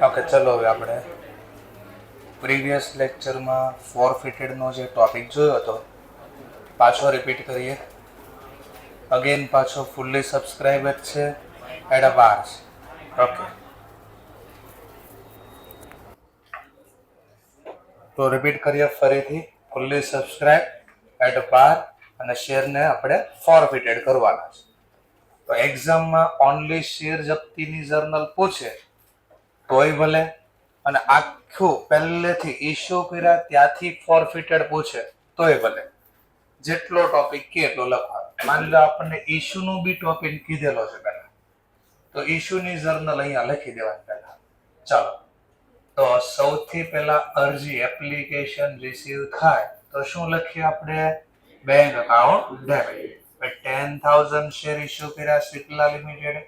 Okay, ચલો હવે આપણે પ્રીવિયસ લેક્ચરમાં ફોરફિટેડનો જે ટોપિક જોયો હતો પાછો રિપીટ કરીએ. અગેન પાછો ફૂલ્લી સબસ્ક્રાઇબ જ છે એટ અ બાર્સ. ઓકે, તો રિપીટ કરીએ ફરીથી. ફૂલ્લી સબસ્ક્રાઇબ એટ અ બાર અને શેરને આપણે ફોરફિટેડ કરવાના છે. તો એક્ઝામમાં ઓનલી શેર જપ્તીની જર્નલ પૂછે તોય ભલે, અને આખું પહેલેથી ઇશ્યુ કર્યા ત્યાંથી ફોરફિટેડ પૂછે તોય ભલે. જેટલો ટોપિક કે એટલો લખવાનો. માની લો આપણને ઇશ્યુનું બી ટોપિક કીધેલો છે પહેલા, તો ઇશ્યુની જર્નલ અહીંયા લખી દેવાની પહેલા. ચાલો, તો સૌથી પહેલા અરજી એપ્લિકેશન રિસીવ થાય તો શું લખીએ આપણે? Bank account debit. 10,000 share issue કર્યા સિપ્લા લિમિટેડ.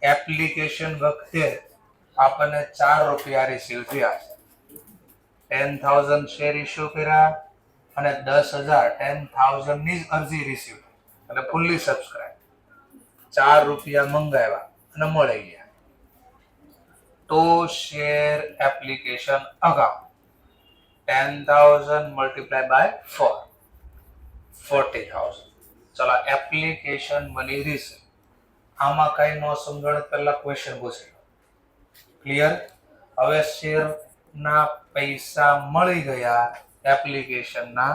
એપ્લિકેશન વખતે આપણને 4 રૂપિયા રિસીવ થયા છે. 10,000 શેર ઇશ્યુ કર્યા અને 10,000 10,000 ની જ અરજી રિસીવ અને ફૂલ્લી સબસ્ક્રાઇબ. 4 રૂપિયા મંગાવ્યા અને મળી ગયા. તો share application account 10,000 multiply by 4, 40,000. ચલો, એપ્લિકેશન મની રિસીવ. આમાં કઈ નો સમજણ પહેલા ક્વેશ્ચન પૂછેલો. ક્લિયર? હવે શેરના પૈસા મળી ગયા એપ્લિકેશનના,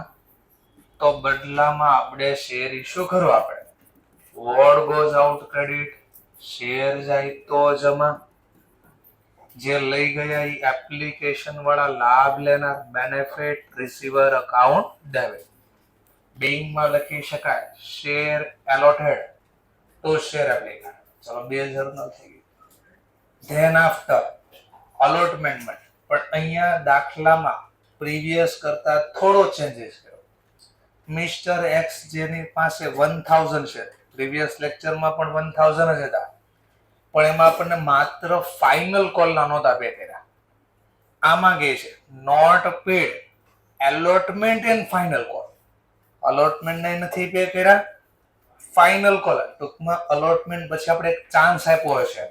તો બદલામાં આપણે શેર ઇશ્યુ કરવા પડે. Ward goes out credit, share જાય તો જમા. જે લઈ ગયા એ એપ્લિકેશન વાળા લાભ લેનાર બેનિફિટ રિસીવર અકાઉન્ટ ડેબિટ. બેંકમાં લખી શકાય શેર એલોટેડ તો શેર એપ્લિકેશન. ચલો, 2000 થઈ ગયું. ધેન આફ્ટર અલોટમેન્ટ, પણ અહીંયા દાખલામાં પ્રીવિયસ કરતા થોડો ચેન્જીસ કર્યો. મિસ્ટર એક્સ જેની પાસે 1000 છે, પ્રીવિયસ લેક્ચરમાં પણ 1000 જ હતા, પણ એમાં આપણને માત્ર ફાઇનલ કોલના નહોતા પે કર્યા. આમાં કે છે not paid allotment and final call. Allotment નથી પે કર્યા, ફાઇનલ કોલ ટૂંકમાં અલોટમેન્ટ પછી આપણે એક ચાન્સ આપ્યો હશે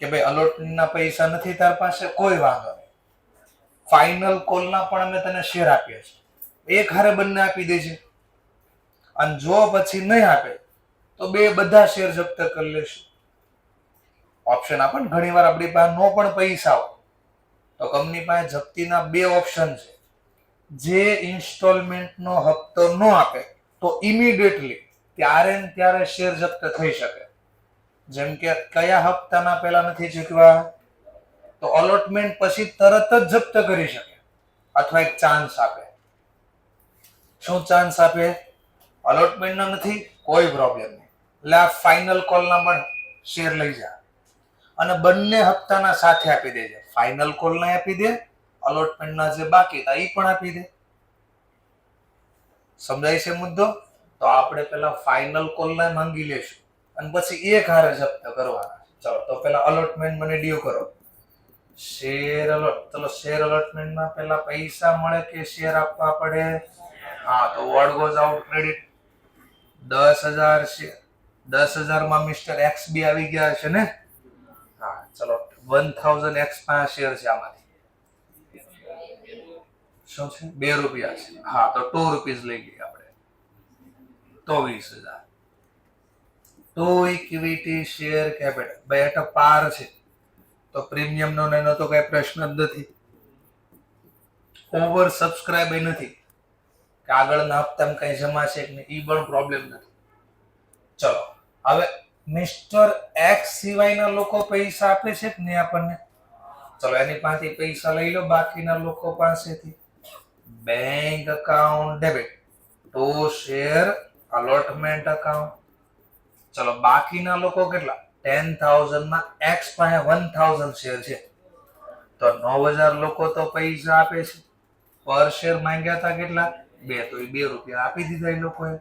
કે ભાઈ અલોટમેન્ટના પૈસા નથી તાર પાસે, કોઈ વાંધો નહીં, ફાઇનલ કોલના પણ અમે તને શેર આપીએ છીએ. એક હારે બંને આપી દે છે, અને જો પછી નહીં આપે તો બધા શેર જપ્ત કરી લેશું. ઓપ્શન આપણને ઘણી વાર આપણી પાસે નો પણ પૈસા હોય તો કંપની પાસે જપ્તીના 2 ઓપ્શન છે. જે ઇન્સ્ટોલમેન્ટનો હપ્તો ન આપે તો ઇમિડિયેટલી ત્યારે ને ત્યારે શેર જપ્ત થઈ શકે. જેમ કે કયા હપ્તાના પહેલા નથી ચૂકવ્યા તો અલોટમેન્ટ પછી તરત જ જપ્ત કરી શકે, અથવા એક ચાન્સ આપે. શું ચાન્સ આપે? અલોટમેન્ટના નથી, કોઈ પ્રોબ્લેમ નહીં, એટલે આ ફાઇનલ કોલના પણ શેર લઈ જા અને બંને હપ્તાના સાથે આપી દેજે. ફાઇનલ કોલના આપી દે, અલોટમેન્ટના જે બાકી હતા એ પણ આપી દે. સમજાય છે મુદ્દો? તો આપણે પેલા ફાઇનલ કોલના માંગી લેશું અને પછી એક હારે જપ્ત કરવાના. ચલો, તો પેલા અલોટમેન્ટ મને ડીઓ કરો. Share allot. ચલો, શેર અલોટમેન્ટમાં પેલા પૈસા મળે કે શેર આપવા પડે? હા, તો what goes out credit. 10,000 share. 10,000 માં મિસ્ટર એક્સ બી આવી ગયા છે ને? હા, ચલો, 1000 એક્સ 5 શેર છે. આમાંથી શું છે? 2 રૂપિયા છે. હા, તો 2 રૂપીસ લઈ ગયા આપણે, તો 20,000. તો ઇક્વિટી શેર કેપિટલ બે એટ પાર છે, તો પ્રીમિયમ નો એનો તો કઈ પ્રશ્ન જ નથી. ઓવર સબસ્ક્રાઇબ નથી કે આગળના હપ્તામાં કઈ જમા છે કે નહીં, એ પણ પ્રોબ્લેમ નથી. ચલો, હવે મિસ્ટર એક્સ સિવાયના લોકો પૈસા આપે છે કે નહીં આપણને? ચલો, એની પાસેથી પૈસા લઈ લો, બાકીના લોકો પાસેથી. બેંક અકાઉન્ટ ડેબિટ તો શેર અલોટમેન્ટ અકાઉન્ટ. ચલો, બાકીના લોકો કેટલા? 10,000 માં એક્સ પાસે 1,000 શેર છે, તો 9,000 લોકો તો પૈસા આપે છે. પર શેર માંગ્યા હતા કેટલા? 2, તો એ 2 રૂપિયા આપી દીધા એ લોકોએ.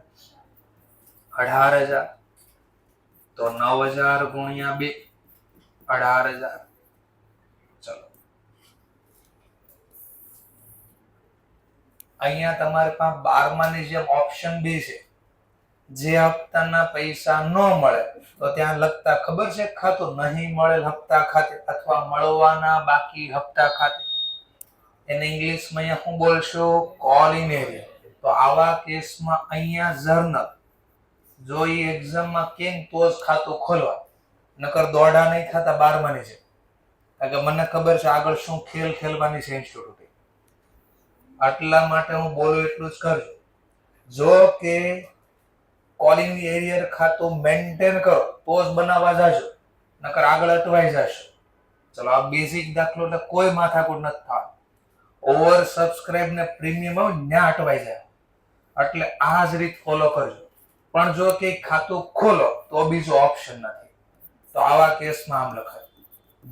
18,000. તો 9,000 ગુણ્યા 2, 18,000. ચલો, અહીંયા તમારે પાસે 12 ની જેમ ઓપ્શન 2 છે. જે હપ્તાના પૈસા ન મળે તો ત્યાં લખતા ખબર છે ખાતું નહીં મળેલ હપ્તા ખાતે અથવા મળવાના બાકી હપ્તા ખાતે. એને ઇંગ્લિશમાં અહીંયા શું બોલશો? Call in arrear. તો આવા કેસમાં અહીંયા જર્નલ જો એ એક્ઝામમાં કેમ તો જ ખાતું ખોલવા, નકર દોડા નહીં થતા 12માની છે. કારણ કે મને ખબર છે આગળ શું ખેલ ખેલવાની છે ઇન્સ્ટિટ્યૂટ. આટલા માટે હું બોલું એટલું જ કરજો. જો કે કોલિંગ એરિયર ખાતું મેન્ટેન કરો તો જ બનાવવા જાજો, નકર આગળ અટવાઈ જશો. ચલો આ બેઝિક દાખલો એટલે કોઈ માથાકૂટ નથી થવા. ઓવર સબસ્ક્રાઇબ ને પ્રીમિયમ ન્યા અટવાઈ જાય. એટલે આ જ રીત ફોલો કરજો. પણ જો કે ખાતું ખોલો તો બીજો ઓપ્શન નથી. તો આવા કેસમાં આમ લખાય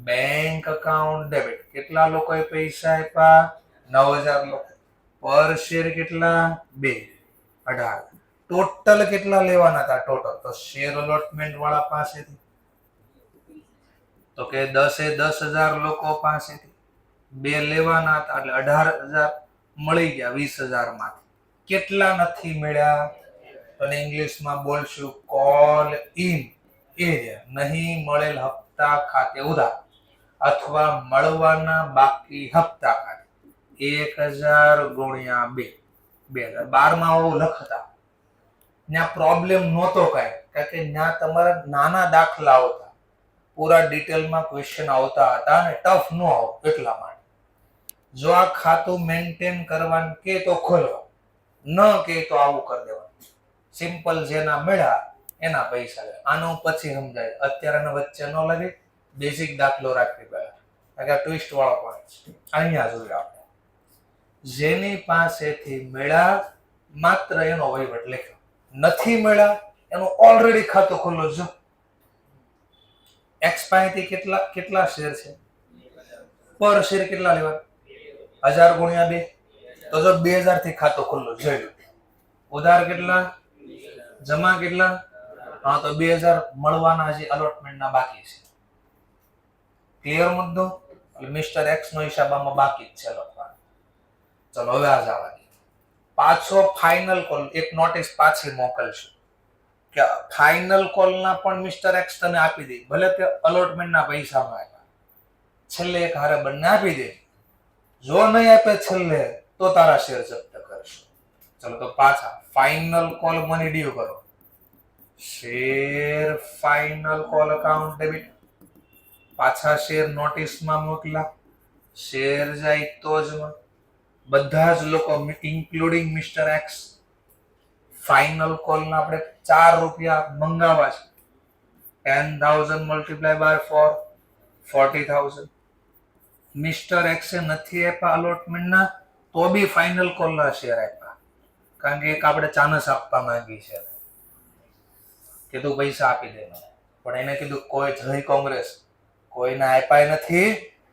બેંક અકાઉન્ટ ડેબિટ. કેટલા લોકોએ પૈસા આપ્યા? 9000 લોકો. પર શેર કેટલા? 2, 18. ટોટલ કેટલા લેવાના હતા? ટોટલ તો શેર અલોટમેન્ટ વાળા પાસેથી, તો કે 10,000 લોકો પાસેથી 2 લેવાના હતા એટલે 18,000 મળી ગયા 20,000 માંથી. કેટલા નથી મળ્યા? તો ઇંગ્લિશમાં બોલશું કોલ ઇન એરિયર. નહીં મળેલ હપ્તા ખાતે ઉધાર અથવા મળવાના બાકી હપ્તા ખાતે 1000 ગુણ્યા 2. 2012 માં આવું લખતા. ત્યાં પ્રોબ્લેમ નહોતો કાંઈ, કારણ કે ત્યાં તમારા નાના દાખલા આવતા, પૂરા ડિટેલમાં ક્વેશ્ચન આવતા હતા અને ટફ ન આવતું. એટલા માટે જો આ ખાતું મેન્ટેન કરવાનું કે તો ખોલવા, ન કે તો આવું કરી દેવાનું. સિમ્પલ જેના મળ્યા એના પૈસા લે. આનું પછી સમજાય, અત્યારે વચ્ચે ન લગે. બેઝિક દાખલો રાખવી પહેલા, કારણ કે ટ્વિસ્ટ વાળો પોઈન્ટ છે. અહીંયા જોઈએ આપણે જેની પાસેથી મળ્યા માત્ર એનો વહીવટ લખ્યો, નથી મળ્યા એનું ઓલરેડી ખાતું ખુલ્લું. જો એક્સ પાસેથી કેટલા શેર છે? પર શેર કેટલા લેવા? 1000 ગુણ્યા 2. તો જો 2000 થી ખાતું ખુલ્લું. જોઈ લો ઉધાર કેટલા, જમા કેટલા? હા તો 2000 મળવાના છે, અલોટમેન્ટના બાકી છે. ક્લિયર મુદ્દો? એટલે મિસ્ટર એક્સ નો હિસાબ આમાં બાકી જ છે લખવાનો. ચલો હવે આ જવા દે. પાછો ફાઇનલ કોલ એક નોટિસ પાછી મોકલશું કે ફાઇનલ કોલના પણ મિસ્ટર એક્સ તને આપી દે, ભલે તે અલોટમેન્ટના પૈસા આપ્યા. છેલ્લે એક હારે બંને આપી દે. જો નહીં આપે છેલ્લે તો તારા શેર જપ્ત કરશું. ચલો તો પાછા ફાઇનલ કોલ મની ડ્યુ કરો. Share final call account debit. પાછા શેર નોટિસમાં મોકલા. શેર જાય તો જ બધા જ લોકો ઇન્ક્લુડિંગ મિસ્ટર એક્સ. ફાઇનલ કોલના આપણે 4 રૂપિયા મંગાવવા છે. 10,000 મલ્ટીપ્લાય બાય 4, 40,000. મિસ્ટર એક્સે નથી આપ્યા અલોટમેન્ટના તો બી ફાઇનલ કોલના શેર આપ્યા, કારણ કે એક આપણે ચાનસ આપવા માંગી છે. કીધું પૈસા આપી દેવા, પણ એને કીધું કોઈ જય કોંગ્રેસ, કોઈને આપ્યા નથી,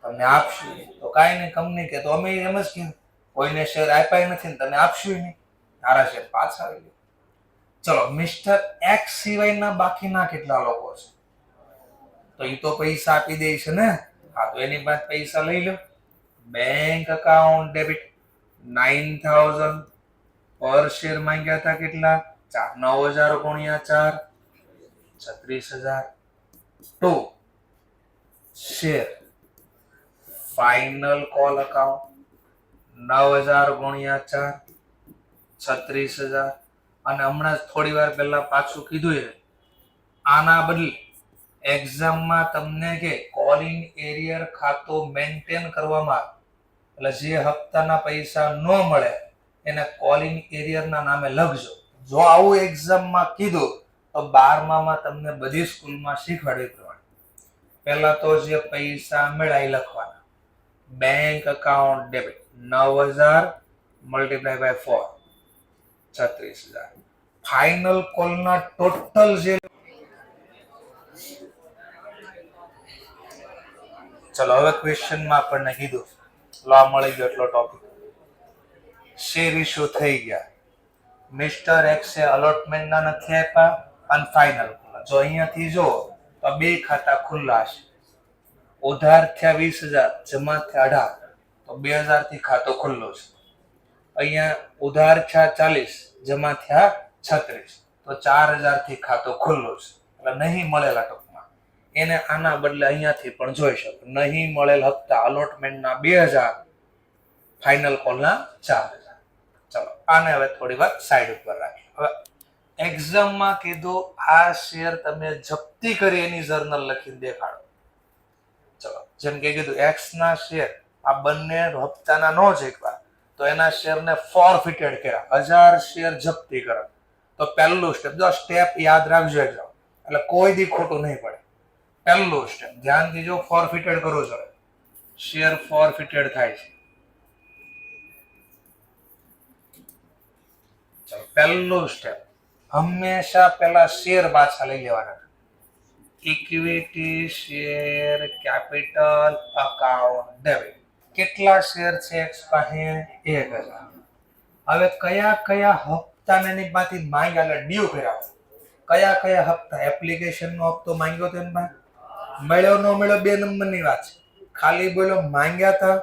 તમને આપશું. તો કાંઈ નહીં, કંપની કે તો અમે એમ જ કીધું કોઈને શેર આપ્યા નથી ને તને આપશું નહીં, તારા શેર પાછા આવી ગયા. ચલો મિસ્ટર એક્સ સિવાયના બાકીના કેટલા લોકો છે? તો એ તો પૈસા આપી દે છે ને. હા તો એની પાસે પૈસા લઈ લો. Bank account debit 9,000. પર શેર માંગ્યા હતા કેટલા? 9,000 ગુણ્યા 4, 36,000. Two share final call account 9,000 ગુણ્યા 4, 36,000. અને હમણાં જ થોડી વાર પહેલા પાછું કીધું એ આના બદલે એક્ઝામમાં તમને કે કોલિંગ એરિયર ખાતું મેન્ટેન કરવામાં એટલે જે હપ્તાના પૈસા ન મળે એને કોલિંગ એરિયરના નામે લખજો. જો આવું એક્ઝામમાં કીધું તો 12માં તમને બધી સ્કૂલમાં શીખવાડવી પડે. પહેલા તો જે પૈસા મળ્યા એ લખવાના. Bank account debit 9,000 multiply by 4, 36,000. Final કોલના ટોટલ જે ચલો હવે ક્વેશ્ચનમાં આપણને કીધું લો મળી ગયો એટલો ટોપિક. શેર ઇશ્યુ થઈ ગયા. મિસ્ટર એક્સે અલોટમેન્ટના નથી આપ્યા અને ફાઇનલ ખુલ્લા. જો અહીંયાથી જો તો 2 ખાતા ખુલ્લા છે. ઉધાર થયા 20,000, જમા થયા 18, તો 2,000 થી ખાતું ખુલ્લું છે. અહીંયા ઉધાર થયા 40, જમા થયા 36, તો 4000 થી ખાતું ખુલ્લું છે, એટલે નહીં મળેલા ટૂંકમાં એને આના બદલે અહીંયાથી પણ જોઈ શકો. નહીં મળેલ હપ્તા અલોટમેન્ટના 2000, ફાઇનલ કોલના 4000. ચલો આને હવે થોડી વાર સાઈડ ઉપર રાખીએ. હવે એક્ઝામમાં કીધું આ શેર તમે જપ્તી કરી એની જર્નલ લખીને દેખાડો. ચલો જેમ કે કીધું એક્સ ના શેર આ બંને હપ્તાના નો જઈકવા તો એના શેરને ફોરફિટેડ કર્યા, 1000 શેર જપ્તી કરે. તો પહેલું સ્ટેપ, જો સ્ટેપ યાદ રાખજો એકદમ, એટલે કોઈ દી ખોટું નહીં પડે. પહેલું સ્ટેપ ધ્યાનથી જો, ફોરફિટેડ કરવું જોઈએ, શેર ફોરફિટેડ થાય છે. ચલો પહેલું સ્ટેપ, હંમેશા પેલા શેર પાછા લઈ લેવાના. Equity share capital account debit. કેટલા શેર છે એક્સ પાસે? 1000. હવે કયા કયા હપ્તાને એની પાસેથી માંગ્યા, એટલે ડ્યુ કર્યા. કયા કયા હપ્તા? એપ્લિકેશન નો હપ્તો માંગ્યો તો એની પાસે મળ્યો ન મળ્યો 2 નંબરની વાત છે. ખાલી બોલો માંગ્યા હતા.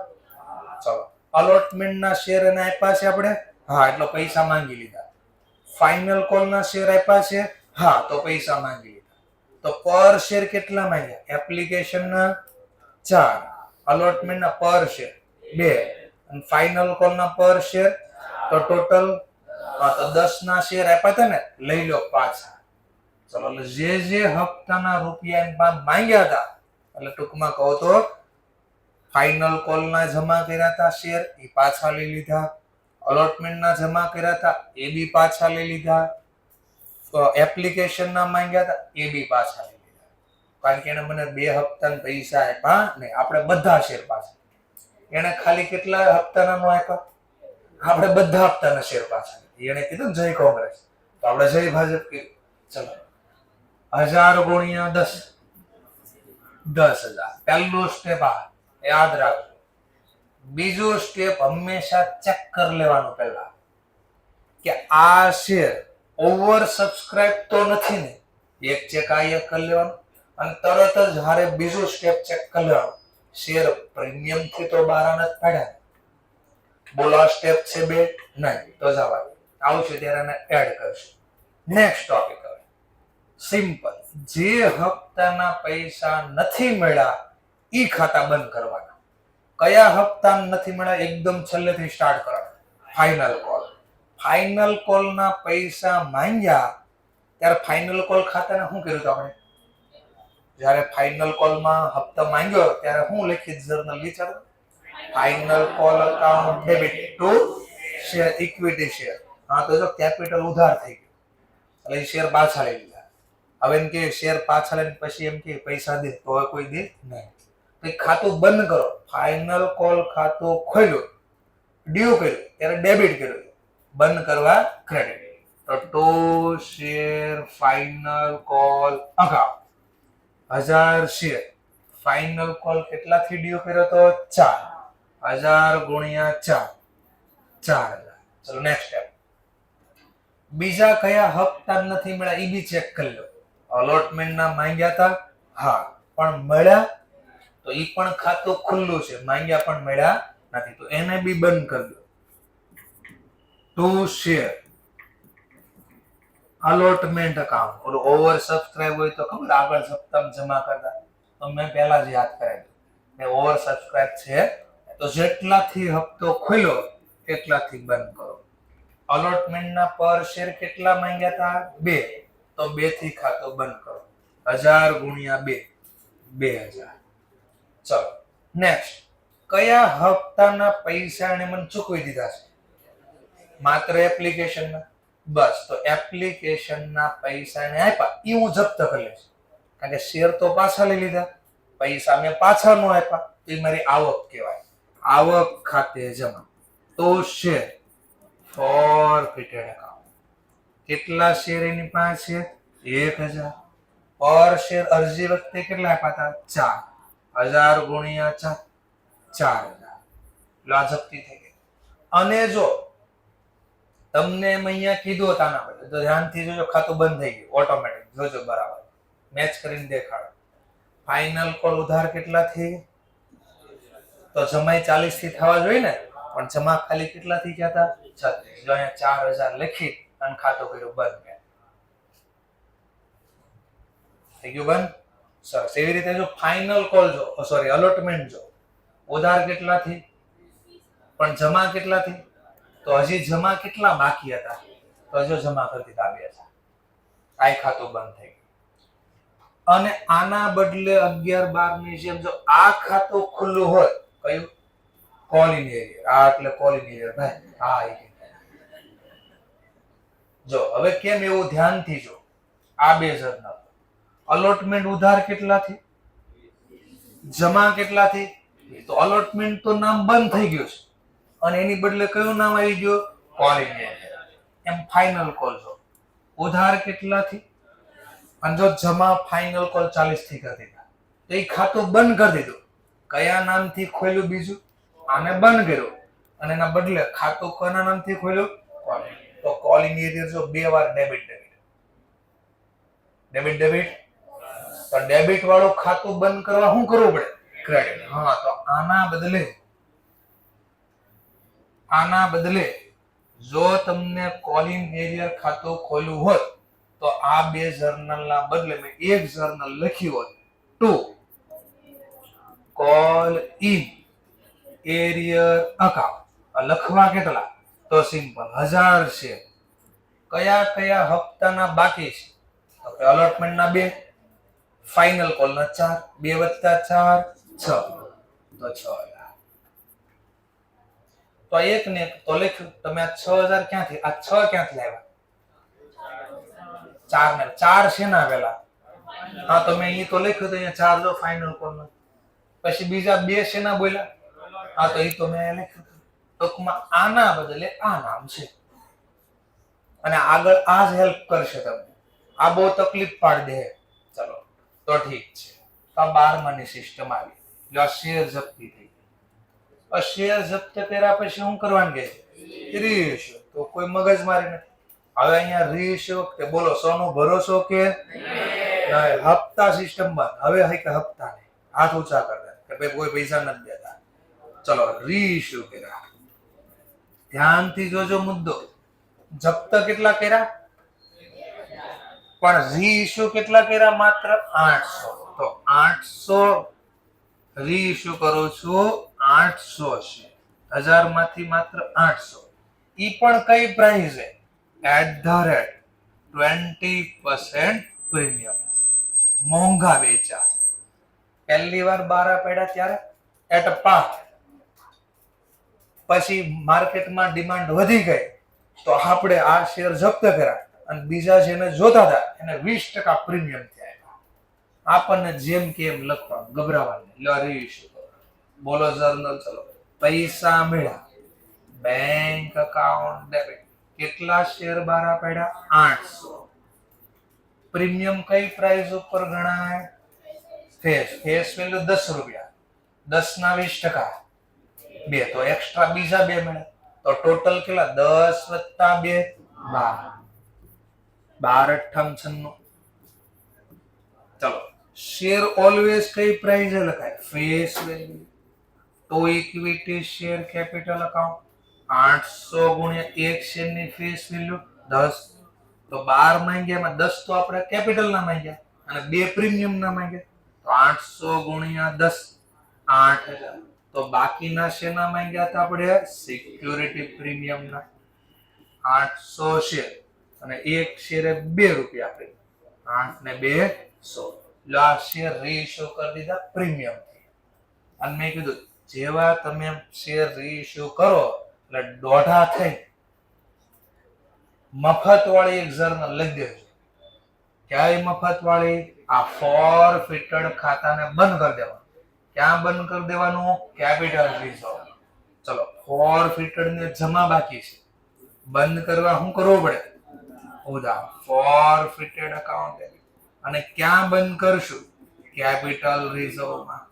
ચલો અલોટમેન્ટ ના શેર એને આપ્યા છે આપણે, હા એટલે પૈસા માંગી લીધા. ફાઇનલ કોલ ના શેર આપ્યા છે, હા તો પૈસા માંગી લીધા. તો પર શેર કેટલા માંગ્યા? એપ્લિકેશન ના 4, અલોટમેન્ટ ના પર શેર 2 અને ફાઇનલ કોલ ના પર શેર તો ટોટલ તો 10 ના શેર આપ્યા હતા ને, લઈ લો પાછા. ચલો એટલે જે હપ્તાના રૂપિયા એની પાસે માંગ્યા હતા, એટલે ટૂંકમાં કહો તો ફાઇનલ કોલ ના જમા કર્યા હતા શેર એ પાછા લઈ લીધા, અલોટમેન્ટ ના જમા કર્યા હતા એ બી પાછા લઈ લીધા, એપ્લિકેશન ના માંગ્યા હતા એ બી પાછા લઈ લીધા. કારણ કે એને મને 2 હપ્તાના પૈસા આપ્યા ને, આપણે બધા શેર પાછા. એને ખાલી કેટલા હપ્તાના નો આપ્યા? આપણે બધા હપ્તાના શેર પાછા. એને કીધું જય કોંગ્રેસ, તો આપણે જય ભાજપ કીધું. ચલો 1000 ગુણ્યા 10, 10,000. પહેલું સ્ટેપ આ યાદ રાખજો. બીજો સ્ટેપ હંમેશા ચેક કરી લેવાનું પહેલા કે આ શેર ઓવર સબસ્ક્રાઇબ તો નથી ને, એક ચેક આ એક કરી લેવાનું. અને તરત જ હારે બીજો સ્ટેપ ચેક કરી લેવાનું, શેર પ્રીમિયમ થી તો 12 નથી પાડ્યા. બોલો સ્ટેપ છે 2 નહીં તો જવા દે, આવશે ત્યારે એને એડ કરશું. નેક્સ્ટ ટોપિક હવે સિમ્પલ, જે હપ્તાના પૈસા નથી મળ્યા ઈ ખાતા બંધ કરવાના. કયા હપ્તા નથી મળ્યા? એકદમ છેલ્લેથી સ્ટાર્ટ કરવાનું. Final call. ફાઇનલ કોલ ના પૈસા માંગ્યા ત્યારે ફાઇનલ કોલ ખાતાને શું કર્યું હતું આપણે? જ્યારે ફાઇનલ કોલમાં હપ્તા માંગ્યો ત્યારે શું લખી જર્નલ વિચારો? Final call account debit to share equity share. હા તો જો કેપિટલ ઉધાર થઈ ગયું, એટલે શેર પાછા લઈ લીધા. હવે એમ કે શેર પાછા લઈને પછી એમ કે પૈસા દે, તો હવે કોઈ દે નહીં. ખાતું બંધ કરો. ફાઇનલ કોલ ખાતું ખોલ્યું, ડ્યુ કર્યું ત્યારે ડેબિટ કર્યું, બંધ કરવા ક્રેડિટ. તો to share final call account 1000 share. Final call કેટલાથી ડ્યુ કર્યો તો? 4. 1000 ગુણ્યા 4, 4000. ચલો નેક્સ્ટ સ્ટેપ. બીજા કયા હપ્તા નથી મળ્યા એ બી ચેક કરી લો. અલોટમેન્ટ ના માંગ્યા હતા, હા પણ મળ્યા તો ઈ પણ ખાતું ખુલ્લું છે, માંગ્યા પણ મળ્યા નથી તો એને બી બંધ કરી દો. Two share allotment account. ઓલું ઓવર સબસ્ક્રાઇબ હોય તો ખબર આગળ સપ્તાહ જમા કરતા, તો મેં પહેલા જ યાદ કરાવ્યું ને ઓવર સબસ્ક્રાઇબ છે તો જેટલાથી હપ્તો ખોલ્યો એટલાથી બંધ કરો. અલોટમેન્ટ ના પર શેર કેટલા માંગ્યા હતા? 2, તો 2 થી ખાતું બંધ કરો. 1000 ગુણ્યા 2, 2000. ચલો નેક્સ્ટ, કયા હપ્તાના પૈસા એને મને ચૂકવી દીધા છે? માત્ર એપ્લિકેશનના. બસ તો એપ્લિકેશનના પૈસા એને આપ્યા એ હું જપ્ત કરી લઈશ, કારણ કે શેર તો પાછા લઈ લીધા, પૈસા મેં પાછા ન આપ્યા, તો એ મારી આવક કહેવાય. આવક ખાતે જમા. તો શેર ફોરફિટેડ અકાઉન્ટ. કેટલા શેર એની પાસે? 1000. પર શેર અરજી વખતે કેટલા આપ્યા હતા? 4. 1000 ગુણ્યા 4, 4000. લા જપ્તી થઈ ગઈ. અને જો તમને એમ અહીંયા કીધું હતા ના પડે તો ધ્યાનથી જોજો, ખાતું બંધ થઈ ગયું ઓટોમેટિક. જોજો બરાબર મેચ કરીને દેખાડો. ફાઇનલ કોલ ઉધાર કેટલા થઈ? તો જમાઈ 40 થી થવા જોઈએ ને, પણ જમા ખાલી કેટલા થી ગયા હતા? 36. જો અહીંયા 4000 લખી અને ખાતું કર્યું બંધ. થઈ ગયું બંધ? સરસ. એવી રીતે જો ફાઇનલ કોલ જો સોરી અલોટમેન્ટ જો ઉધાર કેટલાથી પણ જમા કેટલાથી, તો હજી જમા કેટલા બાકી હતા, તો જો જમા કરી દીધા 2000, આ ખાતું બંધ થઈ ગયું. અને આના બદલે 11 12 ની જેમ જો આ ખાતું ખુલ્લું હોય, કયું? Calling arrear. આ એટલે કોલિંગ એરિયર ભાઈ. હા જો હવે કેમ એવું ધ્યાનથી જો આ 2000 ના અલોટમેન્ટ ઉધાર કેટલાથી, જમા કેટલાથી, તો અલોટમેન્ટ તો નામ બંધ થઈ ગયું છે અને એની બદલે કયું નામ આવી ગયું? Calling arrear. એમ ફાઇનલ કોલ જો ઉધાર કેટલાથી અને જો જમા ફાઇનલ કોલ 40 થી કરી દીધા, તો એ ખાતું બંધ કરી દીધું. કયા નામથી ખોલ્યું? બીજું આને બંધ કર્યું અને એના બદલે ખાતું કોના નામથી ખોલ્યું? કોલિંગ. તો કોલિંગ એરિયર જો 2 વાર ડેબિટ તો ડેબિટ વાળું ખાતું બંધ કરવા શું કરવું પડે? ક્રેડિટ. હા, તો આના બદલે જો તમને કોલિંગ એરિયર ખાતું ખોલ્યું હોત, તો આ 2 જર્નલના બદલે મેં એક જર્નલ લખ્યું હોત, to call in arrear account. લખવા કેટલા? તો સિમ્પલ 1000 છે. કયા કયા હપ્તાના બાકી છે? તો અલોટમેન્ટના 2, ફાઇનલ કોલના 4, 2 + 4 6, તો 6000. તો એક ને તો લખ્યું તમે આ 6000 ક્યાંથી, આ 6 ક્યાંથી લાવ્યા? 4 ને 4 છે ના પેલા. હા, તો મેં અહીં તો લખ્યું તો અહીંયા 4 જો ફાઇનલ કોલના. પછી બીજા 2 છે ના બોલ્યા. હા, તો એ તો મેં લખ્યું. ટૂંકમાં આના બદલે આ નામ છે અને આગળ આ જ હેલ્પ કરશે તમને. આ બહુ તકલીફ પાડી દે. ચલો તો ઠીક છે. આ 12 ની સિસ્ટમ આવી. જો આ શેર જપ્તી થઈ. આ શેર જપ્ત કર્યા પછી શું કરવાનું કે રીઇશ્યુ. તો કોઈ મગજ મારી નથી. હવે અહીંયા રીઇશ્યુ કે બોલો સોનો ભરોસો કે નહીં? હપ્તા સિસ્ટમ બંધ. હવે હઈ કે હપ્તા નહીં. હાથ ઊંચા કરતા કે ભાઈ કોઈ પૈસા નથી દેતા. ચલો રીઇશ્યુ કર્યા. ધ્યાનથી જોજો મુદ્દો. જપ્ત કેટલા કર્યા? પણ રીઇશ્યુ કેટલા કર્યા? માત્ર 800. તો 800 રીઇશ્યુ કરું છું. 800 છે. 1000 માંથી માત્ર 800. ઈ પણ કઈ પ્રાઇસ છે? @20% પ્રીમિયમ. મોંઘા વેચા. પહેલી વાર 12 પડ્યા ત્યારે એટ પાર. પછી માર્કેટમાં ડિમાન્ડ વધી ગઈ તો આપણે આ શેર જપ્ત કર્યા અને બીજા જેને જોતા હતા એને 20% પ્રીમિયમ થયા. આપણને જેમ કે એમ લખવા, ગભરાવાનું. લો રીઇશ્યુ કરો. બોલો જર્નલ. ચલો પૈસા મળ્યા. Bank account debit. કેટલા શેર 12 પડ્યા? 800. પ્રીમિયમ કઈ પ્રાઇસ ઉપર ગણાય? ફેસ વેલ્યુ 10 રૂપિયા. 10 ના 20%. 2 તો એક્સ્ટ્રા બીજા 2 મળે. તો ટોટલ કેટલા? 10 + 2 12. 12 × 8 96. ચલો શેર ઓલવેઝ કઈ પ્રાઇસ લખાય? Face value. તો ઇક્વિટી શેર કેપિટલ અકાઉન્ટ 800 × 1 શેરની ફેસ વેલ્યુ 10. તો 12 માંગ્યા, એમાં 10 તો આપણે કેપિટલ ના માંગ્યા અને 2 પ્રીમિયમ ના માંગ્યા. તો 800 × 10 8000. તો બાકીના શેના માંગ્યા હતા આપણે? સિક્યુરિટી પ્રીમિયમ ના. 800 શેર અને એક શેરે 2 રૂપિયા આપે. 8 ને 2 100. આ શેર રીઇશ્યુ કરી દીધા પ્રીમિયમ. અને મેં કીધું જેવા તમે શેર રીઇશ્યુ કરો એટલે દોઢા થઈ મફત વાળી એક જર્નલ લઈ દેજો. ક્યાંય મફત વાળી? આ ફોરફિટેડ ખાતાને બંધ કરી દેવાનું. ક્યાં બંધ કરી દેવાનું? Capital reserve. ચલો ફોરફિટેડ ને જમા બાકી છે. બંધ કરવા શું કરવું પડે? ઉધાર. ફોરફિટેડ અકાઉન્ટ. અને ક્યાં બંધ કરશું? કેપિટલ રિઝર્વમાં.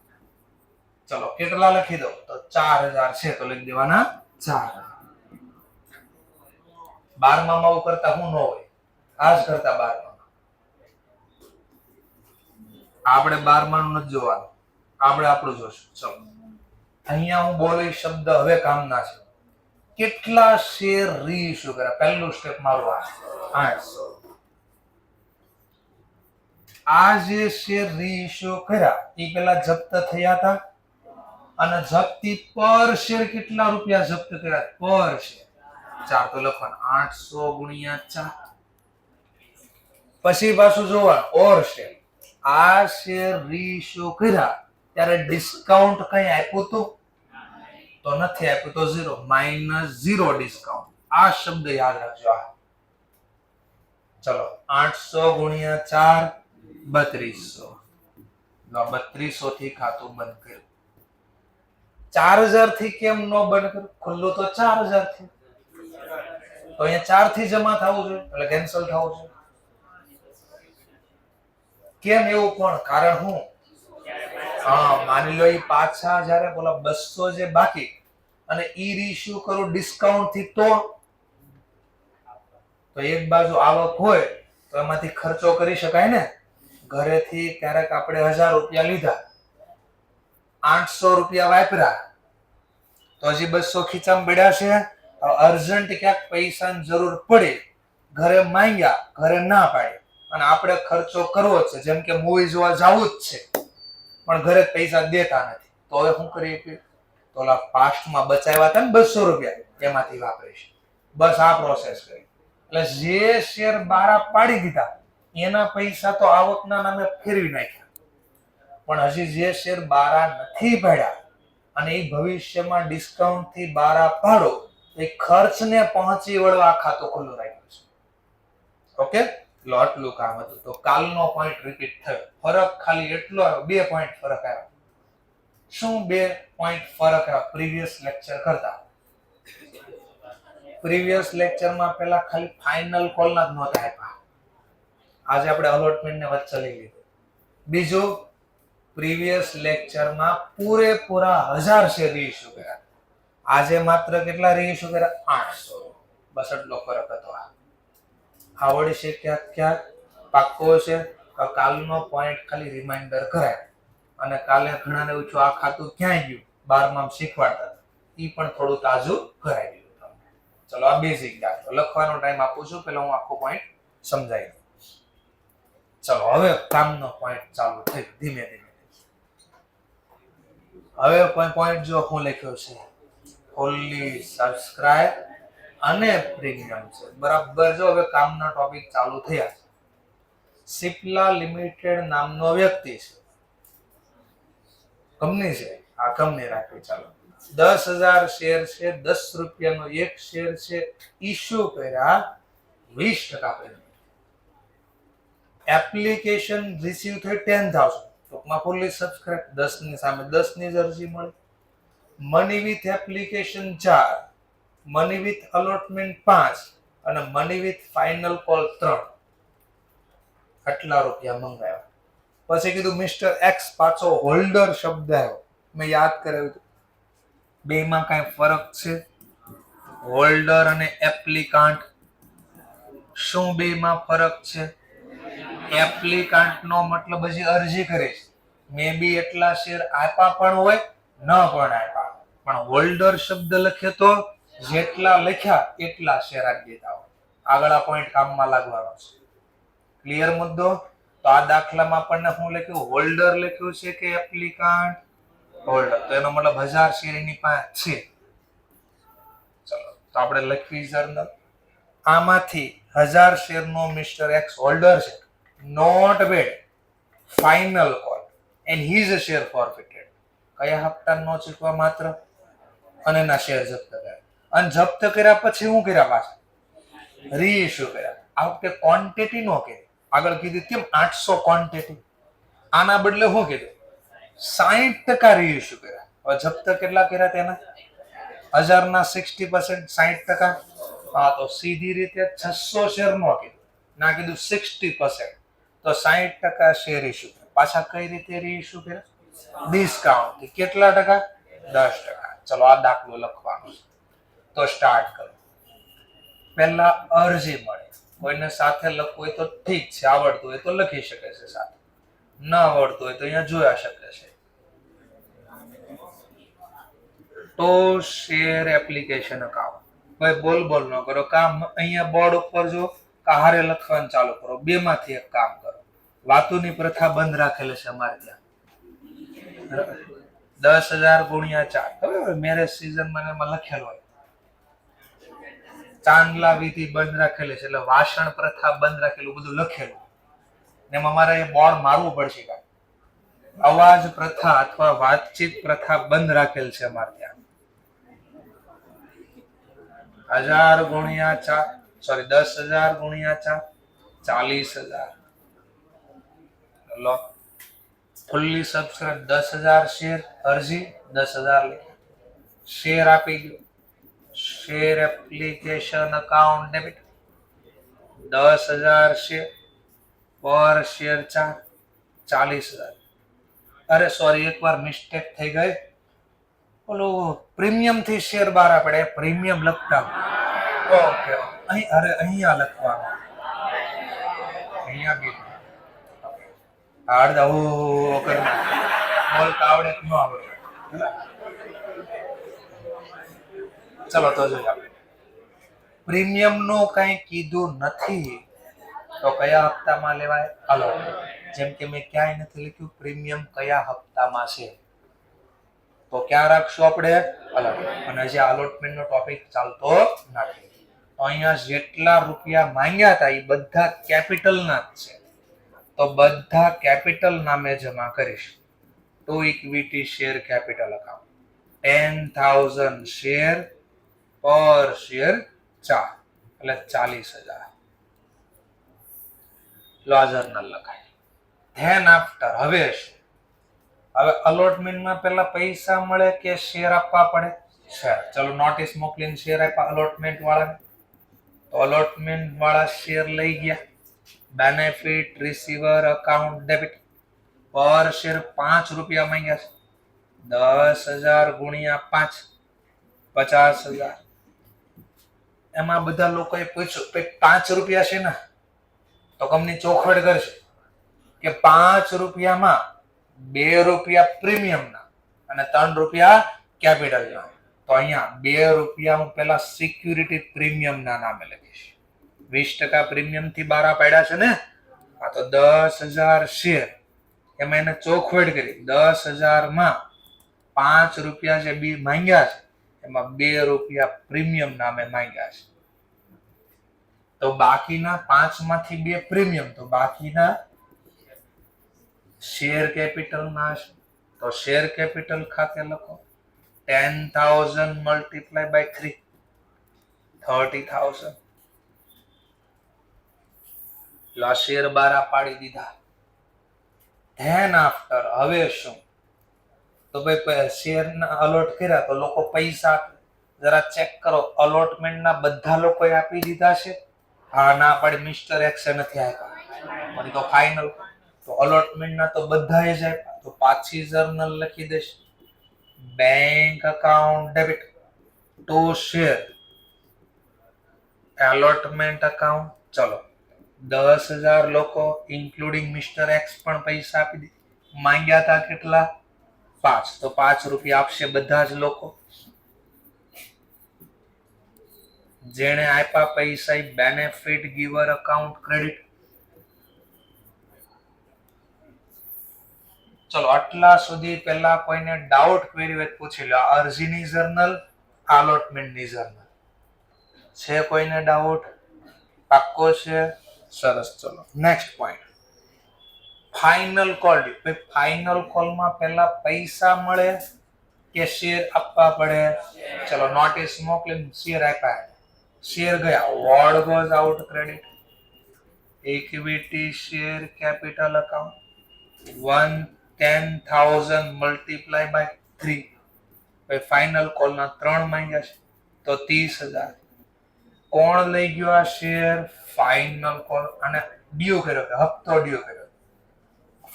ચલો કેટલા લખી દો? તો 4000 છે તો લખી દેવાના 4000. 12માં આવું કરતા હું ન હોય? આ જ કરતા 12માં. આપણે 12માં નું નથી જોવાનું. આપણે આપણું જોશું. ચલો અહીંયા હું બોલી શબ્દ હવે કામના છે. કેટલા શેર રીઇશ્યુ કર્યા? પહેલું સ્ટેપ મારું આ 800. આ જે શેર રીઇશ્યુ કર્યા એ પેલા જપ્ત થયા હતા અને જપ્તી પર શેર કેટલા રૂપિયા જપ્ત કર્યા પર શેર 4 તો લખવાનું 800 ગુણ્યા 4. પછી પાછું જોવાનું ઓર શેર. આ શેર રીઇશ્યુ કર્યા ત્યારે ડિસ્કાઉન્ટ કઈ આપ્યું તો નથી આપ્યું તો 0 -0 ડિસ્કાઉન્ટ. આ શબ્દ યાદ રાખજો. ચલો 800 ગુણ્યા 4 3200. 3200 થી ખાતું બંધ કર્યું. 4000 થી કેમ નો બંધ કર્યું? ખુલ્લું તો 4000 થી, તો અહીંયા 4 થી જમા થવું જોઈએ એટલે કેન્સલ થવું જોઈએ. કેમ એવું? પણ કારણ હું માની લો એ પાછા જયારે બોલા 200 જે બાકી અને ઈ રીઇશ્યુ કરું ડિસ્કાઉન્ટ થી તો એક બાજુ આવક હોય તો એમાંથી ખર્ચો કરી શકાય ને. ઘરેથી ક્યારેક આપણે 1000 રૂપિયા લીધા, 800 રૂપિયા વાપર્યા તો હજી 200 ખીચામાં પડ્યા છે. અર્જન્ટ ક્યાંક પૈસાની જરૂર પડી, ઘરે માંગ્યા, ઘરે ના પાડી અને આપણે ખર્ચો કરવો છે, જેમ કે મૂવી જોવા જવું જ છે પણ ઘરે પૈસા દેતા નથી, તો હવે શું કરીએ? તો ઓલા પાસ્ટમાં બચાવ્યા હતા ને 200 રૂપિયા એમાંથી વાપરીશ. બસ આ પ્રોસેસ કરી. એટલે જે શેર બારા પાડી દીધા એના પૈસા તો આવકના નામે ફેરવી નાખ્યા, પણ હજી જે શેર બારા નથી પાડ્યા અને એ ભવિષ્યમાં ડિસ્કાઉન્ટ થી બારા પાડો એ ખર્ચને પહોંચી વળવા ખાતું ખુલ્લું રાખ્યું છે. ઓકે, આટલું કામ હતું. તો કાલનો પોઈન્ટ રિપીટ થયો. ફરક ખાલી એટલો આવ્યો, 2 પોઈન્ટ ફરક આવ્યો. શું 2 પોઈન્ટ ફરક આવ્યો પ્રીવિયસ લેક્ચર કરતા? પ્રીવિયસ લેક્ચરમાં પેલા ખાલી ફાઇનલ કોલના જ નહોતા આપ્યા. આજે આપણે અલોટમેન્ટ ને વચ્ચે લઈ લીધું. બીજું, પ્રીવિયસ લેક્ચરમાં પૂરેપૂરા 1000 શેર રીઇશ્યુ કર્યા. આજે માત્ર કેટલા રીઇશ્યુ કર્યા? 800. બસ એટલો ફરક હતો. આવડે છે ક્યાંક પાક્કો છે. કાલનો પોઈન્ટ ખાલી રિમાઇન્ડર કરાય અને કાલે ઘણાને પૂછ્યું આ ખાતું ક્યાં ગયું, 12માં શીખવાડતા, ઈ પણ થોડું તાજું કરાવી દીધું તમને. ચલો આ બેઝિક દાખલો લખવાનો ટાઈમ આપું છું, પેલા હું આખો પોઈન્ટ સમજાવી દઉં. ચલો હવે કામનો પોઈન્ટ ચાલુ થઈ ધીમે ધીમે. હવે કોઈ પોઈન્ટ જો હું લખ્યો છે ફુલ્લી સબસ્ક્રાઇબ અને પ્રીમિયમ છે. બરાબર. જો હવે કામના ટોપિક ચાલુ થયા છે. સિપ્લા લિમિટેડ નામનો વ્યક્તિ છે, કંપની છે, આ કંપની રાખવી. ચાલો 10,000 શેર છે, 10 રૂપિયાનો એક શેર છે, ઇશ્યુ કર્યા 20% પ્રીમિયમ. એપ્લિકેશન રિસીવ થઈ 10,000. ટૂંકમાં ફુલ્લી સબસ્ક્રાઇબ 10 ની સામે 10 ની જ અરજી મળી. Money with application 4, money with allotment 5 અને મની વિથ ફાઇનલ કોલ 3. આટલા રૂપિયા મંગાવ્યા. પછી કીધું મિસ્ટર એક્સ, પાછો હોલ્ડર શબ્દ આવ્યો. મેં યાદ કરાવ્યું બેમાં કઈ ફરક છે? હોલ્ડર અને એપ્લિકાન્ટ. શું બેમાં ફરક છે? એપ્લિકાન્ટ નો મતલબ હજી અરજી કરીશ, મે બી એટલા શેર આપ્યા પણ હોય, ન પણ આપ્યા, પણ હોલ્ડર શબ્દ લખે તો જેટલા લખ્યા એટલા શેર આપી દેતા હોય. આગળ આ પોઈન્ટ કામમાં લાગવાનો છે. ક્લિયર મુદ્દો? તો આ દાખલામાં આપણને શું લખ્યું? હોલ્ડર લખ્યું છે કે એપ્લિકાન્ટ? હોલ્ડર. તો એનો મતલબ 1000 શેર એની પાસે છે. ચલો તો આપણે લખવી જર્નલ. આમાંથી 1000 શેર નો મિસ્ટર એક્સ હોલ્ડર છે. Not paid final call and his share forfeited. કયા હપ્તા નો ચૂકવા માત્ર અને ના શેર જપ્ત કર્યા. અને જપ્ત કર્યા પછી શું કર્યા? પાછા રીઇશ્યુ કર્યા. આ વખતે ક્વોન્ટિટી નો કરી. આગળ કીધું કેમ 800 ક્વોન્ટિટી, આના બદલે શું કીધું 60% રીઇશ્યુ કર્યા. હવે જપ્ત કેટલા કર્યા તેના? 1000 ના 60% 60%. હા, તો સીધી રીતે 600 શેર નો કીધું, ના કીધું 60%. તો 60% શેર ઇશ્યુ કર્યા. પાછા કઈ રીતે રીઇશ્યુ કર્યા? ડિસ્કાઉન્ટ. કેટલા ટકા? 10%. ચલો આ દાખલો લખવાનો છે. તો સ્ટાર્ટ કરો. પહેલા અરજી મળે. કોઈને સાથે લખવું હોય તો ઠીક છે, આવડતું હોય તો લખી શકે છે સાથે, ન આવડતું હોય તો અહીંયા જોયા શકે છે. તો શેર એપ્લિકેશન અકાઉન્ટ. ભાઈ બોલ ન કરો. કામ અહીંયા બોર્ડ ઉપર જો હારે લખવાનું ચાલુ કરો. બેમાંથી એક કામ કરો. વાતુની પ્રથા બંધ રાખેલ છે અમારે ત્યાં. 10,000 ગુણ્યા 4 હવે મેરેજ સિઝન મને એમાં લખેલું હોય. ચાંદલા વિધિ બંધ રાખેલી છે એટલે વાસણ પ્રથા બંધ રાખેલું બધું લખેલું. એમાં મારે એ બોર્ડ મારવું પડશે. અવાજ પ્રથા અથવા વાતચીત પ્રથા બંધ રાખેલ છે અમારે ત્યાં. 1000 ગુણ્યા 4 સોરી 10,000 ગુણ્યા 4 40,000. લો ફુલ્લી સબસ્ક્રાઇબ 10,000 શેર અરજી 10,000 લખ્યા. શેર આપી ગયો. Share application account debit 10,000 share પર શેર 40,000. અરે સોરી એકવાર મિસ્ટેક થઈ ગઈ. ઓલું પ્રીમિયમ થી શેર બહાર આપણે પ્રીમિયમ લખતા. ઓકે અહીં અરે અહીંયા લખવાનું. અહીંયા ગીત આવડે બોલતા આવડે ન આવડે. ચલો તો જોઈએ આપણે પ્રીમિયમ નું કઈ કીધું નથી તો કયા હપ્તામાં લેવાય? અલોટમેન્ટ. જેમ કે મેં ક્યાંય નથી લખ્યું પ્રીમિયમ કયા હપ્તામાં છે તો ક્યાં રાખશું આપણે? અલોટમેન્ટ. અને હજી અલોટમેન્ટ નો ટોપિક ચાલતો નથી. તો અહીંયા જેટલા રૂપિયા માંગ્યા હતા એ બધા કેપિટલ ના જ છે તો બધા કેપિટલ નામે જમા કરીશ. Two equity share capital account 10,000 share પર શેર 4 એટલે 40,000. જર્નલ લખાય. ધેન આફ્ટર હવે શું? હવે અલોટમેન્ટમાં પેલા પૈસા મળે કે શેર આપવા પડે? શેર. ચલો નોટિસ મોકલીને શેર આપ્યા અલોટમેન્ટ વાળાને તો અલોટમેન્ટ વાળા શેર લઈ ગયા. બેનિફિટ રિસીવર અકાઉન્ટ ડેબિટ પર શેર 5 રૂપિયા માંગ્યા છે. 10,000 ગુણ્યા 5 50,000. એમાં બધા લોકોએ પૂછ્યું કે 5 રૂપિયા છે ને તો કંપની ચોખવટ કરશે કે 5 રૂપિયામાં 2 રૂપિયા પ્રીમિયમના અને 3 રૂપિયા કેપિટલના. તો અહીંયા 2 રૂપિયા હું પેલા સિક્યુરિટી પ્રીમિયમના નામે લખીશ. 20% પ્રીમિયમ થી બહાર પાડ્યા છે ને આ તો 10,000 શેર એમાં એને ચોખવટ કરી 10,000 માં 5 રૂપિયા જે બી માંગ્યા છે એમાં 2 રૂપિયા પ્રીમિયમ નામે માંગ્યા છે તો બાકીના 5 માંથી 2 પ્રીમિયમ તો બાકીના શેર કેપિટલ ના છે તો શેર કેપિટલ ખાતે લખો 10,000 મલ્ટીપ્લાય બાય 3 30,000. શેર બારા પાડી દીધા. ધેન આફ્ટર હવે શું? તો ભાઈ શેર ના અલોટ કર્યા તો લોકો પૈસા જરા ચેક કરો અલોટમેન્ટ ના બધા લોકોએ આપી દીધા છે? હા ના પાડી મિસ્ટર એક્સે નથી આપ્યા તો ફાઇનલ. તો અલોટમેન્ટ ના તો બધાએ જ આપ્યા તો પાછી જર્નલ લખી દેશ. Bank account debit to share allotment account. ચલો 10,000 લોકો ઇન્ક્લુડિંગ મિસ્ટર એક્સ પણ પૈસા આપી દે. માંગ્યા હતા કેટલા? 5 તો 5 રૂપિયા આપશે બધા જ લોકો. જેણે આપ્યા પૈસા બેનિફિટ ગીવર અકાઉન્ટ ક્રેડિટ. ચલો આટલા સુધી પહેલા કોઈને ડાઉટ ક્વેરી હોય પૂછી લો. અરજીની જર્નલ અલોટમેન્ટની જર્નલ છે કોઈને ડાઉટ? પાક્કો છે? સરસ. ચલો next point final call due. Final કોલમાં પહેલા પૈસા મળે કે શેર આપવા પડે? ચલો નોટિસ મોકલીને શેર આપ્યા. શેર ગયા. What goes out credit. Equity share capital account 10,000 multiply by 3. Final કોલના 3 માંગ્યા છે તો 30,000. કોણ લઈ ગયો આ શેર? ફાઇનલ કોલ અને ડ્યુ કર્યો કે હપ્તો ડ્યુ કર્યો.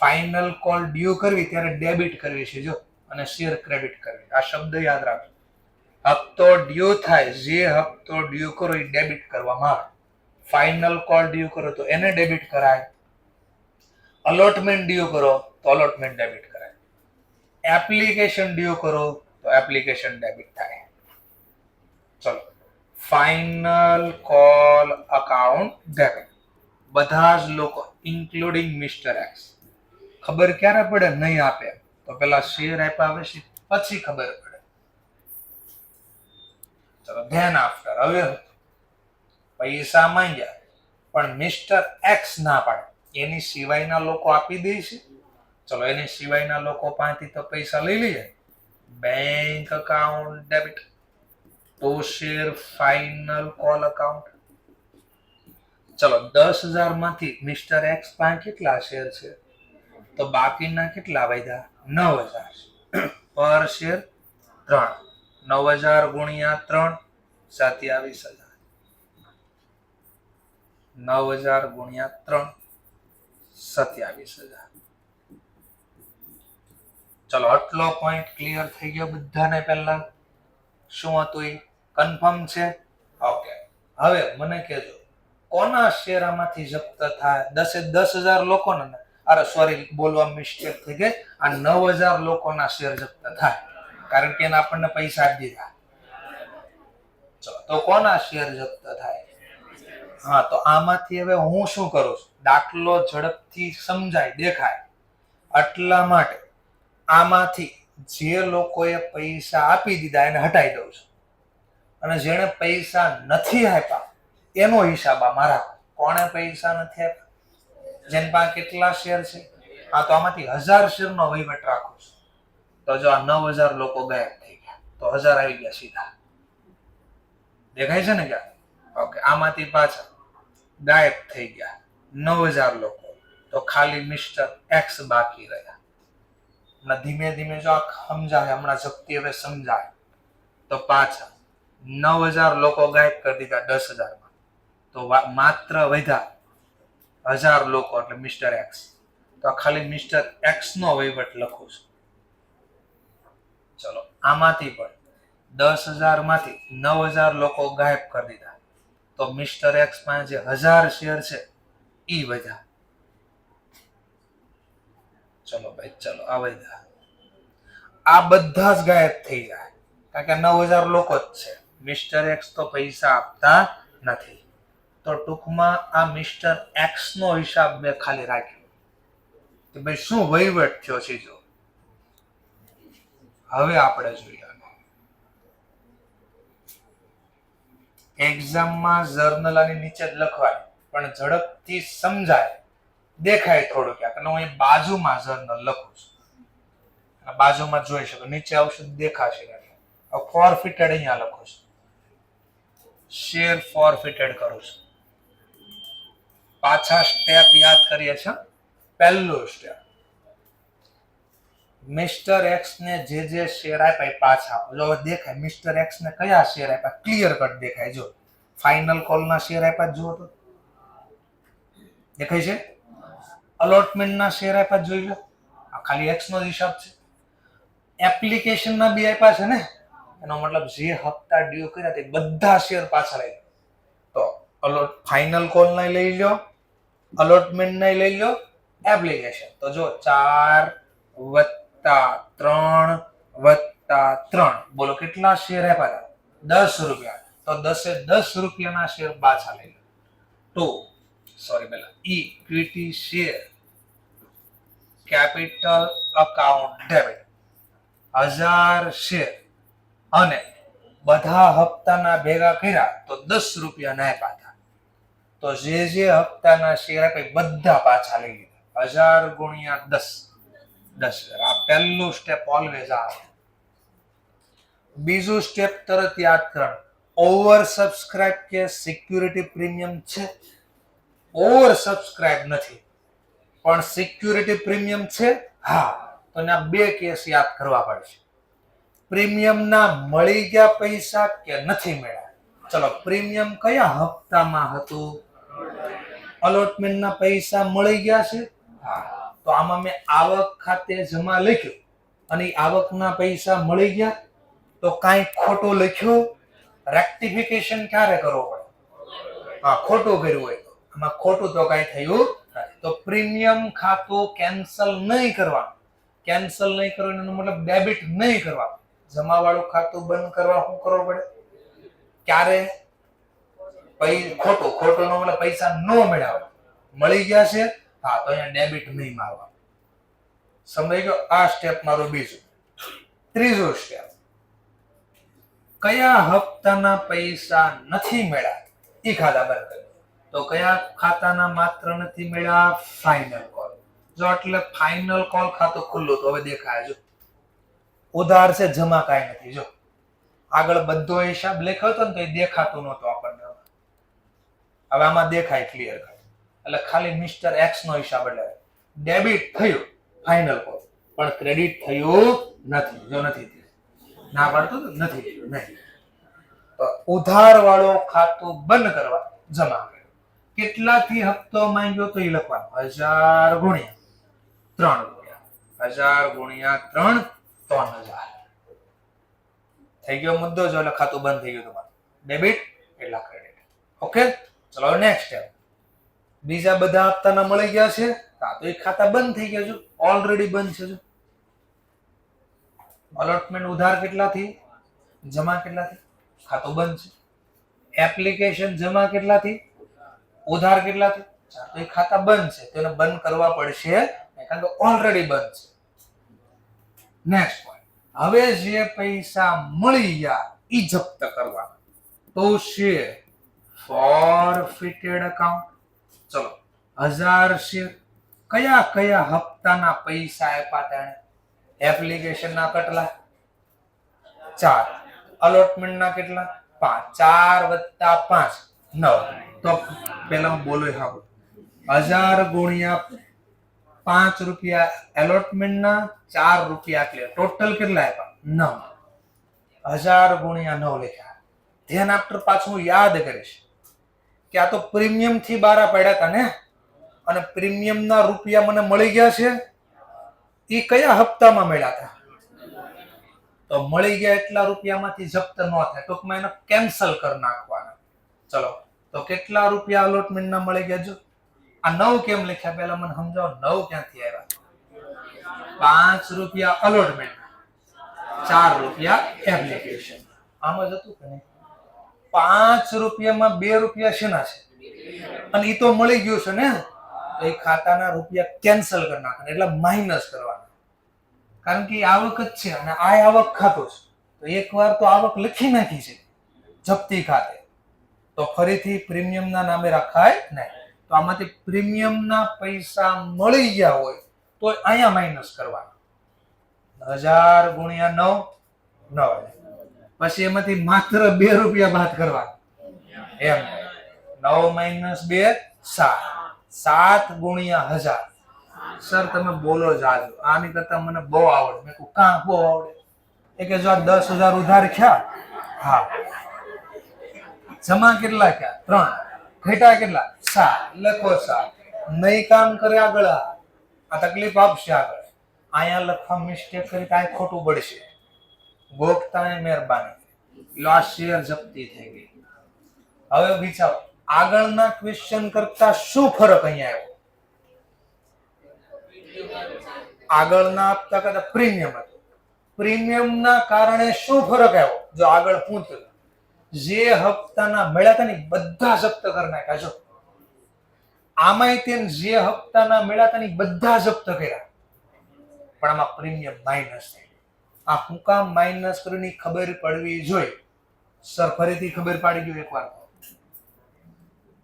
ફાઇનલ કોલ ડ્યુ કરવી ત્યારે ડેબિટ કરવી છે જો અને શેર ક્રેડિટ કરવી. આ શબ્દ યાદ રાખજો. હપ્તો ડ્યુ થાય જે હપ્તો ડ્યુ કરો એ ડેબિટ કરવામાં આવે. ફાઇનલ કોલ ડ્યુ કરો તો એને ડેબિટ કરાય. અલોટમેન્ટ ડ્યુ કરો તો અલોટમેન્ટ ડેબિટ કરાય. એપ્લિકેશન ડ્યુ કરો તો એપ્લિકેશન ડેબિટ થાય. ચલો ફાઇનલ કોલ અકાઉન્ટ ડેબિટ બધા જ લોકો ઇન્ક્લુડિંગ મિસ્ટર એક્સ. ખબર ક્યારે પડે નહીં આપે તો પેલા શેર આપ્યા પછી પછી ખબર પડે. ચલો ધ્યાન આફ્ટર. હવે પૈસા માંગ્યા પણ મિસ્ટર એક્સ ના પાડે, એની સિવાયના લોકો આપી દે છે. ચલો એની સિવાયના લોકો પાસેથી તો પૈસા લઈ લઈએ. બેંક અકાઉન્ટ ડેબિટ, તો શેર ફાઇનલ કોલ અકાઉન્ટ. ચલો 10,000 માંથી મિસ્ટર એક્સ પાસે કેટલા શેર છે? તો બાકીના કેટલા વધ્યા? 9,000. પર શેર 3. 9,000 ગુણ્યા 3 27,000. 9,000 ગુણ્યા 3 27,000. ચલો આટલો પોઈન્ટ ક્લિયર થઈ ગયો બધાને? પહેલા શું હતું એ કન્ફર્મ છે? ઓકે. હવે મને કહેજો કોના શેર આમાંથી જપ્ત થાય? 10,000 લોકોને, અરે સોરી બોલવા મિસ્ટેક થઈ ગઈ. આ 9,000 લોકોના શેર જપ્ત થાય કારણ કે એને આપણને પૈસા આપી દીધા. ચલો તો કોના શેર જપ્ત થાય? હા, તો આમાંથી હવે હું શું કરું છું? દાખલો ઝડપથી સમજાય દેખાય એટલા માટે આમાંથી જે લોકોએ પૈસા આપી દીધા એને હટાવી દઉં છું, અને જેણે પૈસા નથી આપ્યા એનો હિસાબ આ મારા. કોણે પૈસા નથી આપ્યા? જેની પાસે કેટલા શેર છે? હા, તો આમાંથી 1,000 શેરનો વહીવટ રાખું છું. તો જો આ 9,000 લોકો ગાયબ થઈ ગયા તો 1,000 આવી ગયા સીધા. દેખાય છે ને ક્યાં? ઓકે. આમાંથી પાછા ગાયબ થઈ ગયા 9,000 લોકો, તો ખાલી મિસ્ટર એક્સ બાકી રહ્યા. ધીમે ધીમે જો આ સમજાય, હમણાં શક્તિ હવે સમજાય. તો પાછા 9,000 લોકો ગાયબ કરી દીધા 10,000 માં, તો માત્ર વધ્યા 1,000 લોકો એટલે મિસ્ટર એક્સ. તો ખાલી મિસ્ટર એક્સ નો વહીવટ લખું છું. ચલો આમાંથી પણ 10,000 માંથી 9,000 લોકો ગાયબ કરી દીધા, તો મિસ્ટર એક્સ પાસે જે 1,000 શેર છે ઈ વધ્યા. ચલો ભાઈ ચલો આ વધ્યા. આ બધા જ ગાયબ થઈ જાય કારણ કે 9,000 લોકો જ છે. મિસ્ટર એક્સ તો પૈસા આપતા નથી. તો ટૂંકમાં આ મિસ્ટર એક્સ નો હિસાબ મેં ખાલી રાખ્યો કે ભાઈ શું વહીવટ થયો છે. જો હવે આપણે જોઈએ એક્ઝામમાં જર્નલ આની નીચે જ લખવાની, પણ ઝડપથી સમજાય દેખાય થોડું ક્યાંક. અને હું બાજુમાં જર્નલ લખું છું, બાજુમાં જોઈ શકો નીચે આવશે દેખાશે. ફોરફિટેડ અહીંયા લખું છું, શેર ફોરફિટેડ કરું છું. પાછા સ્ટેપ યાદ કરીએ છીએ. પહેલું સ્ટેપ, મિસ્ટર એક્સ ને જે શેર આપ્યા પાછા જો દેખાય. મિસ્ટર એક્સ ને કયા શેર આપ્યા ક્લિયર કટ દેખાય. જો ફાઇનલ કોલ ના શેર આપ્યા જુઓ તો દેખાય છે. અલોટમેન્ટ ના શેર આપ્યા જોઈ લો, આ ખાલી એક્સ નો હિસાબ છે. એપ્લિકેશન ના બી આપ્યા છે ને, એનો મતલબ જે હપ્તા ડ્યુ કર્યા તે બધા શેર પાછા લઈ લો. તો ફાઇનલ કોલ ના લઈ લો, અલોટમેન્ટ ના લઈ લો, એપ્લિકેશન. તો જો 4 + 3 + 3 બોલો કેટલા શેર આપ્યા? 10 રૂપિયા. તો 10 રૂપિયાના શેર પાછા લઈ લો. પેલા equity share capital account debit 1,000 share, અને બધા હપ્તાના ભેગા કર્યા તો 10 રૂપિયા ના આપ્યા હતા. તો જે હપ્તાના શેર આપ્યા બધા પાછા લઈ લીધા. 1,000 ગુણ્યા 10. આ પહેલું સ્ટેપ ઓલવેઝ આવે. બીજું સ્ટેપ તરત યાદ કરો. ઓવર સબસ્ક્રાઇબ કે સિક્યુરિટી પ્રીમિયમ છે? ઓવર સબસ્ક્રાઇબ નથી પણ સિક્યુરિટી પ્રીમિયમ છે. હા, તો એના બે કેસ યાદ કરવા પડશે. પ્રીમિયમ ના મળી ગયા પૈસા કે નથી મળ્યા? ચલો પ્રીમિયમ કયા હપ્તામાં હતું? અલોટમેન્ટ ના પૈસા મળી ગયા છે. હા, તો આમાં મેં આવક ખાતે જમા લખ્યું અને આવકના પૈસા મળી ગયા. તો કાંઈ ખોટું લખ્યું? રેક્ટિફિકેશન ક્યારે કરવો પડે? હા, ખોટું કર્યું હોય આમાં ખોટું તો કઈ થયું નથી. તો પ્રીમિયમ ખાતું કેન્સલ નહીં કરવાનું. કેન્સલ નહીં કરવાનો મતલબ ડેબિટ નહીં કરવાનું. જમાવાળું ખાતું બંધ કરવા શું કરવું પડે? ક્યારે? ખોટું નો મતલબ પૈસા ન મળ્યા હોય મળી ગયા છે. હા, તો અહીંયા ડેબિટ નહીં મારવા. સમજાઈ ગયો? આ સ્ટેપ મારું બીજું. ત્રીજું સ્ટેપ, કયા હપ્તાના પૈસા નથી મળ્યા એ ખાતા બંધ કર્યું. તો કયા ખાતાના માત્ર નથી મળ્યા? Final call. જો એટલે ફાઇનલ કોલ ખાતું ખુલ્લું તો હવે દેખાય. જો ઉધાર છે, જમા કાંઈ નથી. જો આગળ બધો હિસાબ લખ્યો હતો ને તો એ દેખાતું નહોતું આપણને. હવે આમાં દેખાય ક્લિયર. એટલે ખાલી મિસ્ટર એક્સ નો હિસાબ એટલે ડેબિટ થયું ફાઇનલ કોલ, પણ ક્રેડિટ થયું નથી. જો નથી થયું, ના પાડતું નથી થયું નહીં. ઉધાર વાળો ખાતું બંધ કરવા જમા કર્યો. કેટલાથી હપ્તો માંગ્યો તો એ લખવાનું 1000 ગુણ્યા 3 રૂપિયા. 1000 ગુણ્યા 3 3000 થઈ ગયો મુદ્દો. જો એટલે ખાતું બંધ થઈ ગયું તમારું. ડેબિટ એટલા ક્રેડિટ. ઓકે, ચલો નેક્સ્ટ સ્ટેપ. બીજા બધા હપ્તાના મળી ગયા છે. હા, તો એ ખાતા બંધ થઈ ગયા. જો ઓલરેડી બંધ છે. જો અલોટમેન્ટ ઉધાર કેટલાથી, જમા કેટલાથી, ખાતું બંધ છે. એપ્લિકેશન જમા કેટલાથી, ઉધાર કેટલાથી, તો એ ખાતા બંધ છે. તો એને બંધ કરવા પડશે કારણ કે ઓલરેડી બંધ છે. નેક્સ્ટ પોઈન્ટ, હવે જે પૈસા મળી ગયા એ જપ્ત કરવા. તો શેર ફોરફિટેડ એકાઉન્ટ. ચલો 1000 શેર. કયા કયા હપ્તાના પૈસા આપ્યા તેને? એપ્લિકેશન ના કેટલા? 4. અલોટમેન્ટ ના કેટલા? 5. 4 + 5 9. તો પેલા બોલો હા, 1000 ગુણ્યા 5 રૂપિયા એલોટમેન્ટ ના, 4 રૂપિયા એટલે ટોટલ કેટલા આપ્યા? 9. 1000 ગુણ્યા 9 લખ્યા. ધ્યાન આપતો પાછું યાદ કરીશ કે આ તો પ્રીમિયમ થી બારા પડ્યા હતા ને, અને પ્રીમિયમ ના રૂપિયા મને મળી ગયા છે. એ કયા હપ્તામાં મળ્યા હતા? તો મળી ગયા એટલા રૂપિયામાંથી જપ્ત ન થાય, ટૂંકમાં એને કેન્સલ કરી નાખવાના. ચલો, તો કેટલા રૂપિયા અલોટમેન્ટ ના મળી ગયા? જો આ 9 કેમ લખ્યા પહેલા મને સમજાવો. 9 ક્યાંથી આવ્યા? 5 રૂપિયા અલોટમેન્ટ, 4 રૂપિયા એપ્લિકેશન. આમ જ હતું કે નહીં? 5 રૂપિયામાં 2 રૂપિયા શેના છે? અને એ તો મળી ગયું છે ને, તો એ ખાતાના રૂપિયા કેન્સલ કરી નાખવાના, એટલે માઇનસ કરવાના. કારણ કે આવક જ છે અને આ આવક ખાતું છે. તો એકવાર તો આવક લખી નાખી છે જપ્તી ખાતે, તો ફરીથી પ્રીમિયમના નામે રખાય નહીં. તો આમાંથી પ્રીમિયમના પૈસા મળી ગયા હોય તો અહીંયા માઇનસ કરવાના. 1000 ગુણ્યા 9 9. પછી એમાંથી માત્ર 2 રૂપિયા બાદ કરવાના. એમ 9 - 2 7. 7 ગુણ્યા 1000. સર તમે બોલો જાજો, આની કરતા મને બહુ આવડે. મેં કહું કાં બહુ આવડે? એ કે જો 10,000 ઉધાર ખ્યા. હા, જમા કેટલા ખ્યા? 3. ઘટા કેટલા? 7. લખો 7. નહીં કામ કરે આગળ આ તકલીફ આપશે આગળ. અહીંયા લખવા મિસ્ટેક કરી કાંઈ ખોટું પડશે. ગોખતાને મહેરબાની. લાસ્ટ શેર જપ્તી થઈ ગઈ. હવે વિચારો આગળના ક્વેશ્ચન કરતા શું ફરક અહીંયા આવ્યો? આગળના હપ્તા કરતા પ્રીમિયમ હતું. પ્રીમિયમના કારણે શું ફરક આવ્યો? જો આગળ પૂછ્યું, જે હપ્તાના મળ્યા હતા ને બધા જપ્ત કરી નાખ્યા. જો આમાંય તેમ જે હપ્તાના મળ્યા હતા ને બધા જપ્ત કર્યા, પણ આમાં પ્રીમિયમ માઇનસ થઈ. આ હું કામ માઇનસ કરીને ખબર પડવી જોઈએ. સર ફરીથી ખબર પાડી ગયું એકવાર.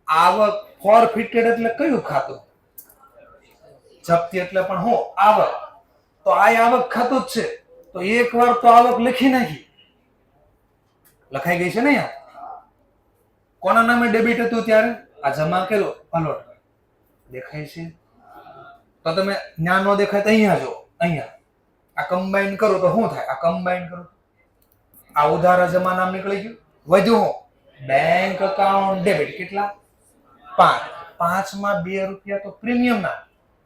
આવક ફોરફિટેડ એટલે કયું ખાતું? જપ્તી એટલે પણ હું આવક. તો આ આવક ખાતું જ છે, તો એકવાર તો આવક લખી નાખી. લખાઈ ગઈ છે ને યાર. કોના નામે ડેબિટ હતું ત્યારે? આ જમા કર્યો અલોટ દેખાય છે. તો તમે ન્યા નો દેખાય તો અહીંયા જો, અહીંયા આ કમ્બાઈન કરો તો શું થાય? આ કમ્બાઈન કરો, આ ઉધાર જમા નામ નીકળી ગયું. વધ્યું બેંક અકાઉન્ટ ડેબિટ કેટલા? 5. 5 માં 2 રૂપિયા તો પ્રીમિયમ ના,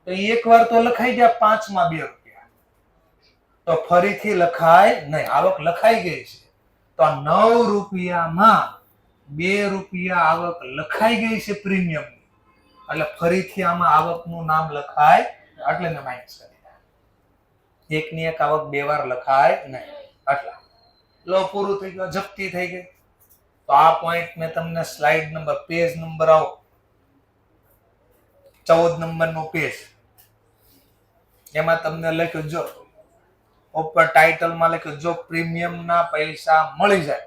તો એકવાર તો લખાઈ ગયા 5 માં 2 રૂપિયા. તો ફરીથી લખાય નહીં. આવક લખાઈ ગઈ છે, તો 9 રૂપિયામાં 2 રૂપિયા આવક લખાઈ ગઈ છે પ્રીમિયમ, એટલે ફરીથી આમાં આવકનું નામ લખાય, એટલે મેં માઇનસ કરી દીધા. એકની એક આવક 2 વાર લખાય નહીં. આટલા લો, પૂરું થઈ ગયું, જપ્તી થઈ ગઈ. તો આ પોઈન્ટ મેં તમને સ્લાઇડ નંબર, પેજ નંબર આવો 14 નંબરનું પેજ, એમાં તમને લખ્યું, જો ઉપર ટાઇટલમાં લખ્યું, જો પ્રીમિયમના પૈસા મળી જાય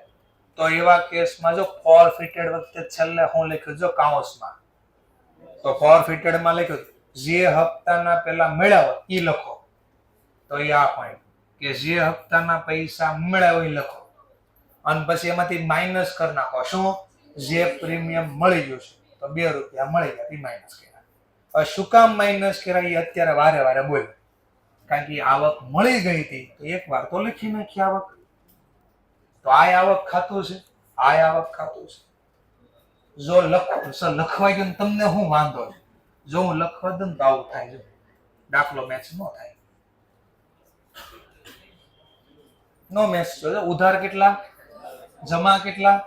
તો એવા કેસમાં જો ફોરફિટેડ વખતે છેલ્લે હું લખ્યું, જો કાઉન્સમાં, તો ફોરફિટેડમાં લખ્યું જે હપ્તાના પેલા મળ્યા હોય ઈ લખો, તો એ આ પોઈન્ટ કે જે હપ્તાના પૈસા મળ્યા હોય લખો, અને પછી એમાંથી માઇનસ કરી નાખો, શું? જે પ્રીમિયમ મળી ગયું છે, તો 2 રૂપિયા મળી ગયા, એ માઇનસ કર્યા. હવે શું કામ માઇનસ કર્યા એ અત્યારે વારે વારે બોલ, કારણ કે આવક મળી ગઈ હતી તો એક વાર તો લખી નાખી આવક, તો આ આવક ખાતું છે, આ આવક ખાતું છે. જો લખવા ગયો તમને શું વાંધો છે? જો હું લખવા દઉં તો આવું થાય છે, દાખલો મેચ ન થાય, નો મેચ. ઉધાર કેટલા, જમા કેટલા,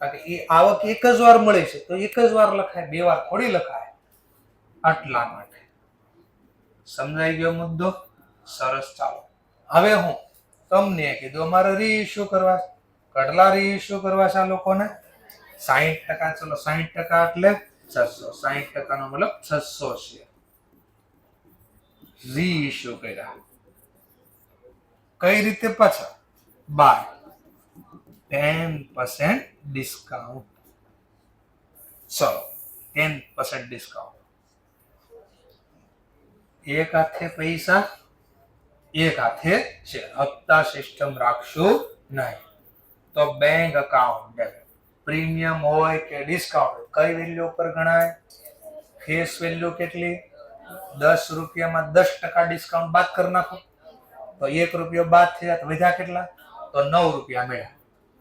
કારણ કે એ આવક એક જ વાર મળે છે તો એક જ વાર લખાય, 2 વાર થોડી લખાય. આટલા માટે સમજાઈ ગયો મુદ્દો? સરસ. ચાલો હવે હું તમને કીધું અમારે રીઇશ્યુ કરવા, કેટલા રીઇશ્યુ કરવા છે આ લોકોને? 60%. ચલો 60% એટલે 600, 60% નો મતલબ 600 શેર રીઇશ્યુ કર્યા. કઈ રીતે? પાછા બાય 10% ડિસ્કાઉન્ટ. ચલો 10% ડિસ્કાઉન્ટ. એક હાથે પૈસા, એક હાથે શેર. હપ્તા સિસ્ટમ રાખશું નહીં. તો બેંક અકાઉન્ટ ડેબિટ. પ્રીમિયમ હોય કે ડિસ્કાઉન્ટ, કઈ વેલ્યુ ઉપર ગણાય? ફેસ વેલ્યુ કેટલી? 10 રૂપિયામાં 10% ડિસ્કાઉન્ટ બાદ કરી નાખો, તો 1 રૂપિયો બાદ થયા, તો વધ્યા કેટલા? તો 9 રૂપિયા મળ્યા.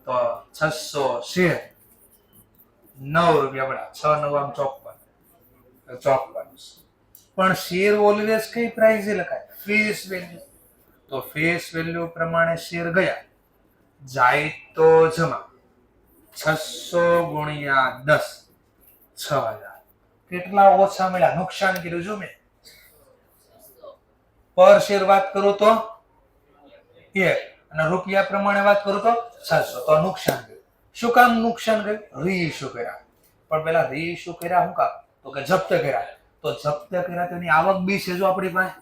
તો 600 શેર 9 રૂપિયા મળ્યા. 6 9 54. પણ શેર ઓલવેઝ કઈ પ્રાઇસે લખાય? Face value. તો ફેસ વેલ્યુ પ્રમાણે શેર ગયા, જાય તો જમા. 600 ગુણ્યા 10, 6000. કેટલા ઓછા મળ્યા? નુકસાન કર્યું. જો મેં પર શેર વાત કરું તો 1, અને રૂપિયા પ્રમાણે વાત કરું તો 600, તો નુકસાન ગયું. શું કામ નુકસાન ગયું? રીઇશ્યુ કર્યા. પણ પેલા રીઇશ્યુ કર્યા શું કામ? તો કે જપ્ત કર્યા. તો જપ્ત કર્યા તો એની આવક બી છે જો આપણી પાસે.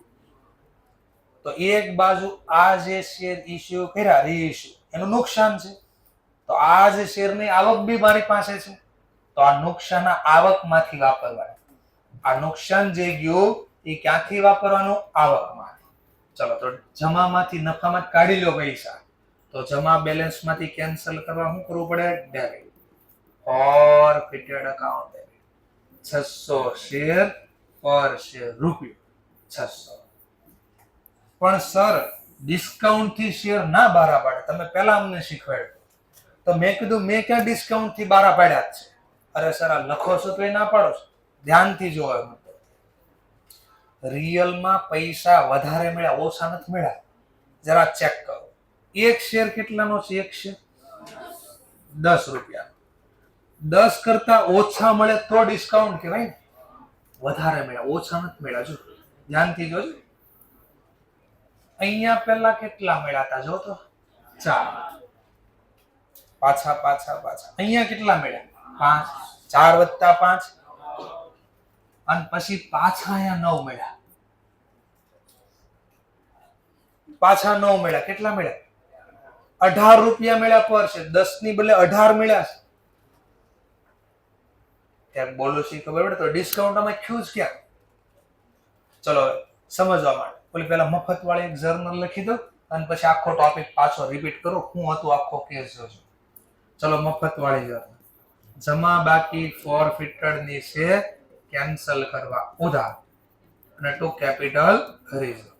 તો એક બાજુ આ જે શેર ઇશ્યુ કર્યા રીઇશ્યુ, એનું નુકસાન છે, તો આ જે શેરની આવક બી મારી પાસે છે, તો આ નુકસાન આવકમાંથી વાપરવાનું. આ નુકસાન જે ગયું એ ક્યાંથી વાપરવાનું? આવકમાં. ચલો તો જમામાંથી નફામાં કાઢી લો પૈસા, તો જમા બેલેન્સમાંથી કેન્સલ કરવા શું કરવું પડે? Debit. Forfeited account debit. 600 share પર શેર રૂપિયો 600. પણ સર ડિસ્કાઉન્ટ થી શેર ના બારા પાડે, તમે પહેલા અમને શીખવાડ્યું. તો મેં કીધું મેં ક્યાં ડિસ્કાઉન્ટ થી બારા પાડ્યા છે? અરે સર આ લખો છો તો એ ના પાડો છો. ધ્યાનથી જોવો. રિયલમાં પૈસા વધારે મળ્યા, ઓછા નથી મળ્યા. જરા ચેક કરો. એક શેર કેટલાનો છે? એક શેર 10 રૂપિયા. 10 કરતા ઓછા મળે તો ડિસ્કાઉન્ટ કહેવાય ને. વધારે મળ્યા, ઓછા નથી મળ્યા. જો ધ્યાનથી જોજો. અહીંયા પેલા કેટલા મળ્યા હતા? જો તો 4. પાછા. અહીંયા કેટલા મળ્યા? 5. 4 + 5, અને પછી પાછા અહીંયા 9 મળ્યા. પાછા 9 મળ્યા. કેટલા મળ્યા? 18 રૂપિયા મળ્યા પર છે. 10 ની બદલે 18 મળ્યા છે. ત્યાં બોલો છે ખબર પડે? તો ડિસ્કાઉન્ટ આમાં ક્યુ જ ક્યાં? ચલો સમજવા માટે ઓલી પેલા મફત વાળી એક જર્નલ લખી દો, અને પછી આખો ટોપિક પાછો રિપીટ કરો. હું હતું આખો કેસ જોજો. ચલો મફત વાળી જર્નલ. જમા બાકી ફોરફિટેડ ની છે, કેન્સલ કરવા ઉધાર, અને ટુ કેપિટલ રિઝર્વ.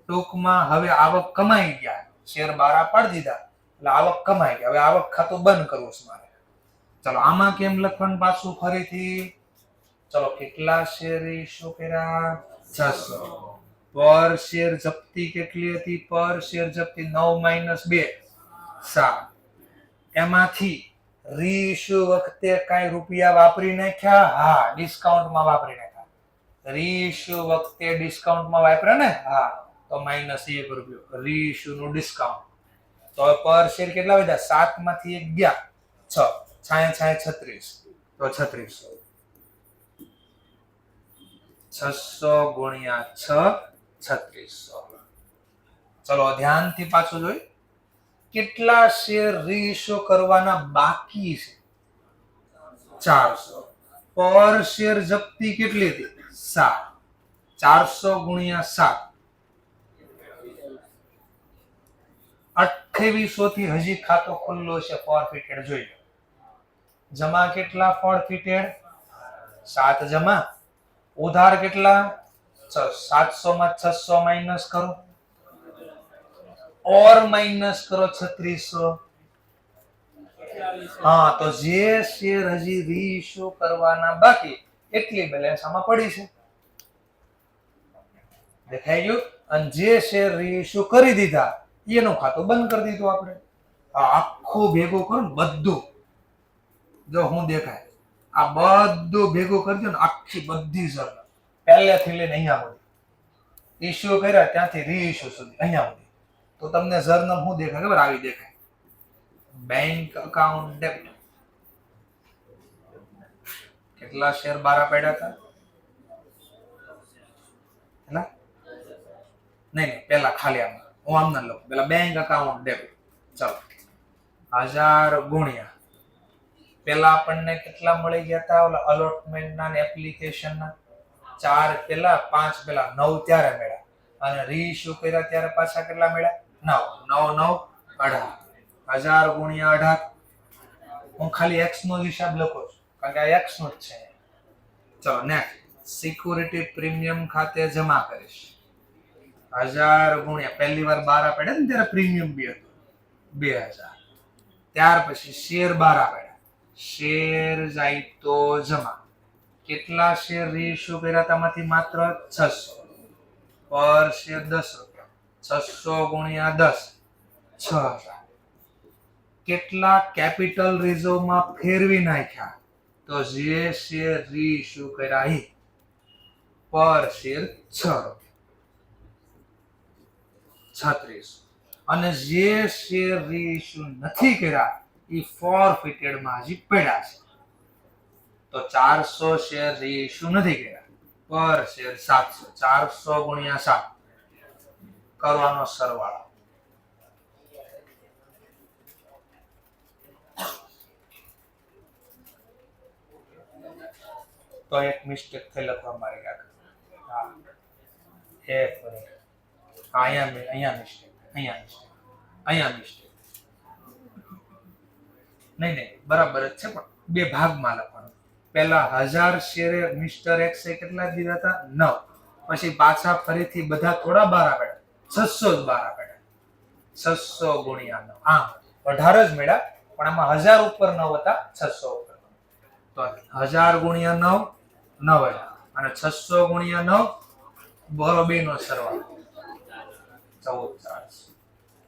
ટૂંકમાં હવે આવક કમાઈ ગયા, શેર બારા પાડી દીધા એટલે આવક કમાઈ ગયા. હવે આવક ખાતું બંધ કરવું છે મારે. ચલો આમાં કેમ લખવાનું પાછું ફરીથી? ચલો કેટલા શેર ઇશ્યુ કર્યા? 600. પર શેર જપ્તી કેટલી હતી? પર શેર જપ્તી 9 - 2 7. એમાંથી રીઇશ્યુ વખતે કઈ રૂપિયા વાપરી નાખ્યા? હા, ડિસ્કાઉન્ટમાં વાપરી નાખ્યા. રીઇશ્યુ વખતે ડિસ્કાઉન્ટમાં વાપર્યા ને? હા, તો -1 રૂપિયો રીઇશ્યુ નું ડિસ્કાઉન્ટ. તો પર શેર કેટલા વધ્યા? 7 માંથી 1 ગયા 6, 36. તો 3600. 600 ગુણ્યા 6 3600. ચલો ધ્યાનથી પાછું જોઈ કેટલા શેર રીઇશ્યુ કરવાના બાકી છે 400. પર શેર જપ્તી કેટલી હતી 7. 400 ગુણ્યા 7 2800 થી હજી ખાતો ખુલ્લો છે ફોરફિટેડ જોઈ લો. જમા કેટલા ફોરફિટેડ 7 જમા. ઉધાર કેટલા 700 માં 600 માઇનસ કરો और माइनस करो 3600. हाँ तो जे शेर हजी रीइश्यू करवाना बाकी એટલી બેલેન્સ આમાં પડી છે દેખાઈ ગયું. અને જે શેર રીઇશ્યુ કરી દીધા એનું ખાતું બંધ કરી દીધું આપણે. આ આખું ભેગું કરો ને બધું જો હું દેખાય આ બધું ભેગું કરી દો ને આખી બધી જર્નલ પહેલેથી લઈને અહીંયા સુધી ઇશ્યુ કર્યા ત્યાંથી રીઇશ્યુ સુધી અહીંયા સુધી તો તમને જર્નલ શું દેખાય ખબર આવી દેખાય બેંક અકાઉન્ટ ડેબિટ. કેટલા શેર બારા પડ્યા હતા હેલા નહીં પેલા ખાલી આમ હું આમ ના લઉં પેલા બેંક અકાઉન્ટ ડેબિટ. ચાલો 1000 ગુણ્યા પેલા આપણને કેટલા મળી ગયા હતા ઓલા અલોટમેન્ટ ના એપ્લિકેશન ના 4 પેલા 5 પેલા 9 ત્યારે મળ્યા અને રીઇશ્યુ કર્યા ત્યારે પાછા કેટલા મળ્યા 9 9 9 18. 1000 ગુણ્યા 18 હું ખાલી x નો હિસાબ લખું છું કારણ કે આ x નો જ છે. ચલો નેક્સ્ટ સિક્યુરિટી પ્રીમિયમ ખાતે જમા કરીશ 1000 ગુણ્યા પહેલી વાર 12 પડ્યા ને ત્યારે પ્રીમિયમ બી હતું 2000. ત્યાર પછી શેર 12 પડ્યા શેર જાય તો જમા. કેટલા શેર રીઇશ્યુ કર્યા તેમાંથી માત્ર 600 પર શેર 10 રૂપિયા 600 ગુણ્યા 10 6000. કેટલા કેપિટલ રિઝર્વ માં ફેરવી નાખ્યા તો જે શેર રીઇશ્યુ કર્યા એ પર શેર 6 રૂપિયા 3600. અને જે શેર રીઇશ્યુ નથી કર્યા એ ફોરફિટેડ માં હજી પડ્યા છે તો 400 શેર રીઇશ્યુ નથી કર્યા પર શેર 700. 400 ગુણ્યા 7 કરવાનો સરવાળો તો એક મિસ્ટેક થઈ લખવા મારે ગયા હા એક મિનિટ અહીંયા મિસ્ટેક અહીંયા મિસ્ટેક નહીં બરાબર જ છે પણ બે ભાગમાં લખવાનું. પહેલા 1000 શેરે મિસ્ટર એક્સ એ કેટલા દીધા હતા 9 પછી પાછા ફરીથી બધા થોડા 12 પડ્યા 600 જ 12 પડ્યા 600 ગુણ્યા 9 આમ 18 જ મળ્યા પણ આમાં 1000 ઉપર 9 હતા 600 ઉપર તો 1000 ગુણ્યા 9 9 અને 600 ગુણ્યા 9 બોલો બે નો સરવાળો 14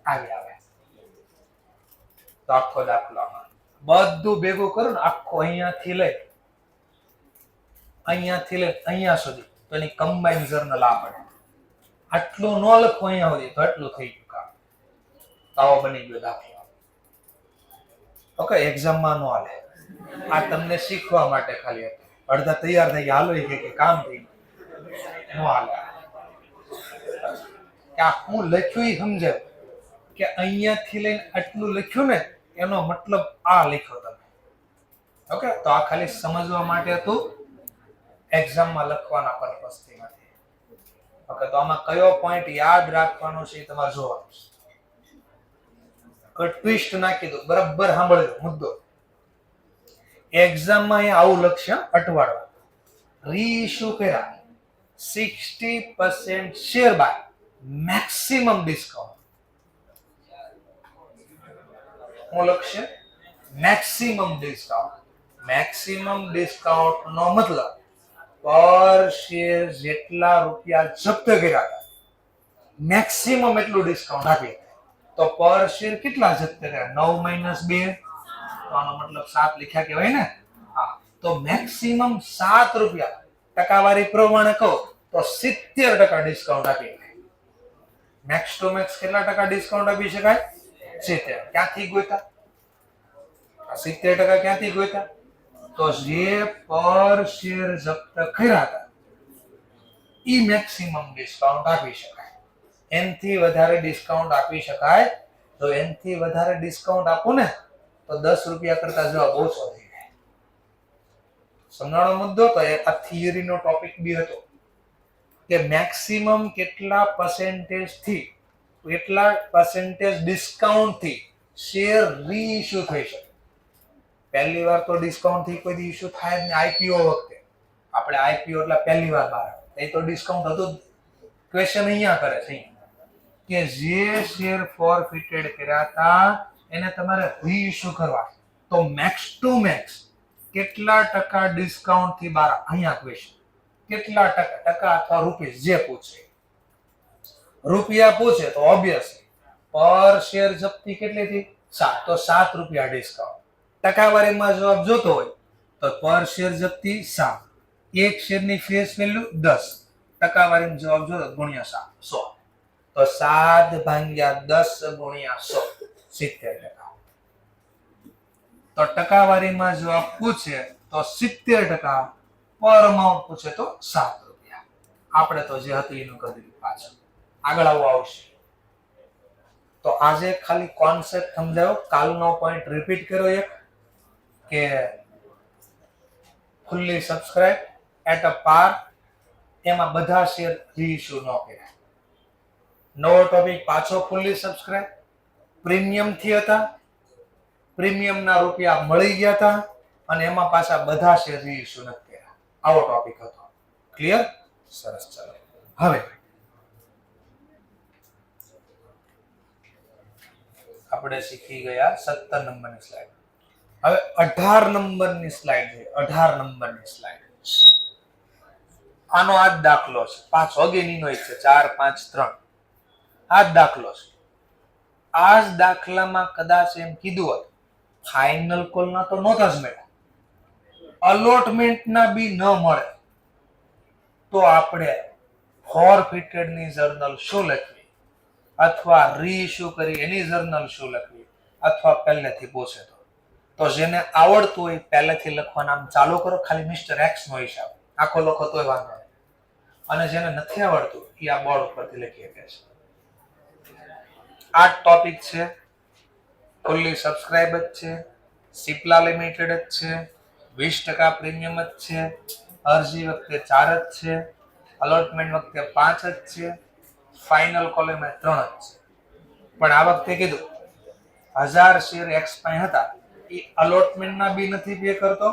આવે. તો આખો દાખલો બધું ભેગું કરો ને આખો અહીંયાથી લઈ અહીંયા સુધી તો એની કમ્બાઈન જર્નલ આ પડે. આટલું ન લખો અહીંયા સુધી તો એટલું થઈ ગયું કામ. આવો બની ગયો દાખલો. ઓકે એક્ઝામમાં ન હાલે આ તમને શીખવા માટે ખાલી હતું. અડધા તૈયાર થઈ ગયા હાલો કે કામ થઈ ગયું ન હાલે. કે હું લખ્યું એ સમજાય કે અહીંયાથી લઈને આટલું લખ્યું ને એનો મતલબ આ લખ્યો તમે. ઓકે તો આ ખાલી સમજવા માટે હતું એક્ઝામમાં લખવાના પર્પઝથી નથી. ઓકે તો આમાં કયો પોઈન્ટ યાદ રાખવાનો છે એ તમારે જોવાનું છે. ટ્વિસ્ટ નાખી દો બરાબર સાંભળજો મુદ્દો. એક્ઝામમાં આવું લક્ષ્ય અટવાડવા રીઇશ્યુ કર્યા 60% શેર બાય મેક્સિમમ ડિસ્કાઉન્ટ. હું લક્ષ્ય મેક્સિમમ ડિસ્કાઉન્ટ. મેક્સિમમ ડિસ્કાઉન્ટ નો મતલબ પર શેર જેટલા રૂપિયા જપ્ત કર્યા હતા મેક્સિમમ એટલું ડિસ્કાઉન્ટ આપીએ તો પર શેર કેટલા જપ્ત કર્યા 9 - 2 તો આનો મતલબ 7 લખ્યા કહેવાય ને. હા તો મેક્સિમમ 7 રૂપિયા ટકાવારી પ્રમાણે કહો તો 70% ડિસ્કાઉન્ટ આપીએ. મેક્સ ટુ મેક્સ કેટલા ટકા ડિસ્કાઉન્ટ આપી શકાય 70. ક્યાંથી ગોતા 70% ક્યાંથી ગોતા તો જે પર શેર જપ્ત કર્યા હતા ઈ મેક્સિમમ ડિસ્કાઉન્ટ આપી શકાય. એનથી વધારે ડિસ્કાઉન્ટ આપી શકાય. તો એનથી વધારે ડિસ્કાઉન્ટ આપો ને તો 10 રૂપિયા કરતા જવાબ ઓછો થઈ જાય. સમજાણો મુદ્દો? તો આ થિયરીનો ટોપિક બી હતો કે મેક્સિમમ કેટલા પર્સેન્ટેજ થી, કેટલા પર્સેન્ટેજ ડિસ્કાઉન્ટ થી શેર રીઇશ્યુ થઈ શકે. પહેલી વાર તો ડિસ્કાઉન્ટ થી કોઈ ઇશ્યુ થાય જ નહીં. આઈપીઓ વખતે આપણે આઈપીઓ એટલે પહેલી વાર બહાર એ તો ડિસ્કાઉન્ટ હતું. ક્વેશ્ચન અહીંયા કરે છે કે જે શેર ફોરફિટેડ કર્યા હતા એને તમારે રીઇશ્યુ કરવા, તો મેક્સ ટુ મેક્સ કેટલા ટકા ડિસ્કાઉન્ટ થી બહાર. અહીંયા ક્વેશ્ચન કેટલા ટકા અથવા રૂપીસ જે પૂછે. રૂપિયા પૂછે તો ઓબ્વિયસલી પર શેર જપ્તી કેટલી થી 7, તો 7 રૂપિયા ડિસ્કાઉન્ટ. ટકાવારીમાં જવાબ જોતો હોય તો પર શેર જપ્તી 7, એક શેરની ફેસ વેલ્યુ 10, ટકાવારીમાં જવાબ જોતો ગુણ્યા 100, તો 7 ભાગ્યા 10 ગુણ્યા 100, 70%. તો ટકાવારીમાં જવાબ પૂછે તો 70%, પર અમાઉન્ટ પૂછે તો 7 રૂપિયા. આપણે તો જે હતું એનું કરી દીધું પાછળ. આગળ આવું આવશે. તો આજે ખાલી કોન્સેપ્ટ સમજાયો. કાલનો પોઈન્ટ રિપીટ કર્યો એક કે ફુલ્લી સબસ્ક્રાઇબ એટ અ પાર, એમાં બધા શેર રીઇશ્યુ ન કર્યા. નવો ટોપિક પાછો ફુલ્લી સબસ્ક્રાઇબ, પ્રીમિયમ થી હતા, પ્રીમિયમના રૂપિયા મળી ગયા હતા અને એમાં પાછા બધા શેર રીઇશ્યુ નથી કર્યા. આવો ટોપિક હતો. ક્લિયર? સરસ. ચાલો હવે આપણે શીખી ગયા 17 નંબરની સ્લાઇડ. હવે 18 નંબરની સ્લાઇડ છે. 18 નંબરની સ્લાઇડ આનો આ જ દાખલો છે. 5 વાગ્યાનો જ છે. 4, 5, 3 આ જ દાખલો છે. આ જ દાખલામાં કદાચ એમ કીધું હોત ફાઇનલ કોલના તો નહોતા જ મળ્યા, અલોટમેન્ટના બી ન મળે, તો આપણે ફોરફિટેડની જર્નલ શું લખવી અથવા રીઇશ્યુ કરી એની જર્નલ શું લખવી, અથવા પહેલેથી પૂછે તો જેને આવડતું હોય પહેલેથી લખવાના આમ ચાલુ કરો, ખાલી મિસ્ટર એક્સ નો હિસાબ આખો લખો તોય વાંધો નહીં. અને જેને નથી આવડતું એ આ બોર્ડ ઉપરથી લખી શકે છે. આ ટોપિક છે, ફુલ્લી સબસ્ક્રાઇબ જ છે, સિપ્લા લિમિટેડ જ છે, 20% પ્રીમિયમ જ છે, અરજી વખતે 4 જ છે, અલોટમેન્ટ વખતે 5 જ છે, ફાઇનલ કોલમાં 3 જ છે. પણ આ વખતે કીધું 1000 શેર એક્સપાયર હતા, એ અલોટમેન્ટના બી નથી પે કરતો,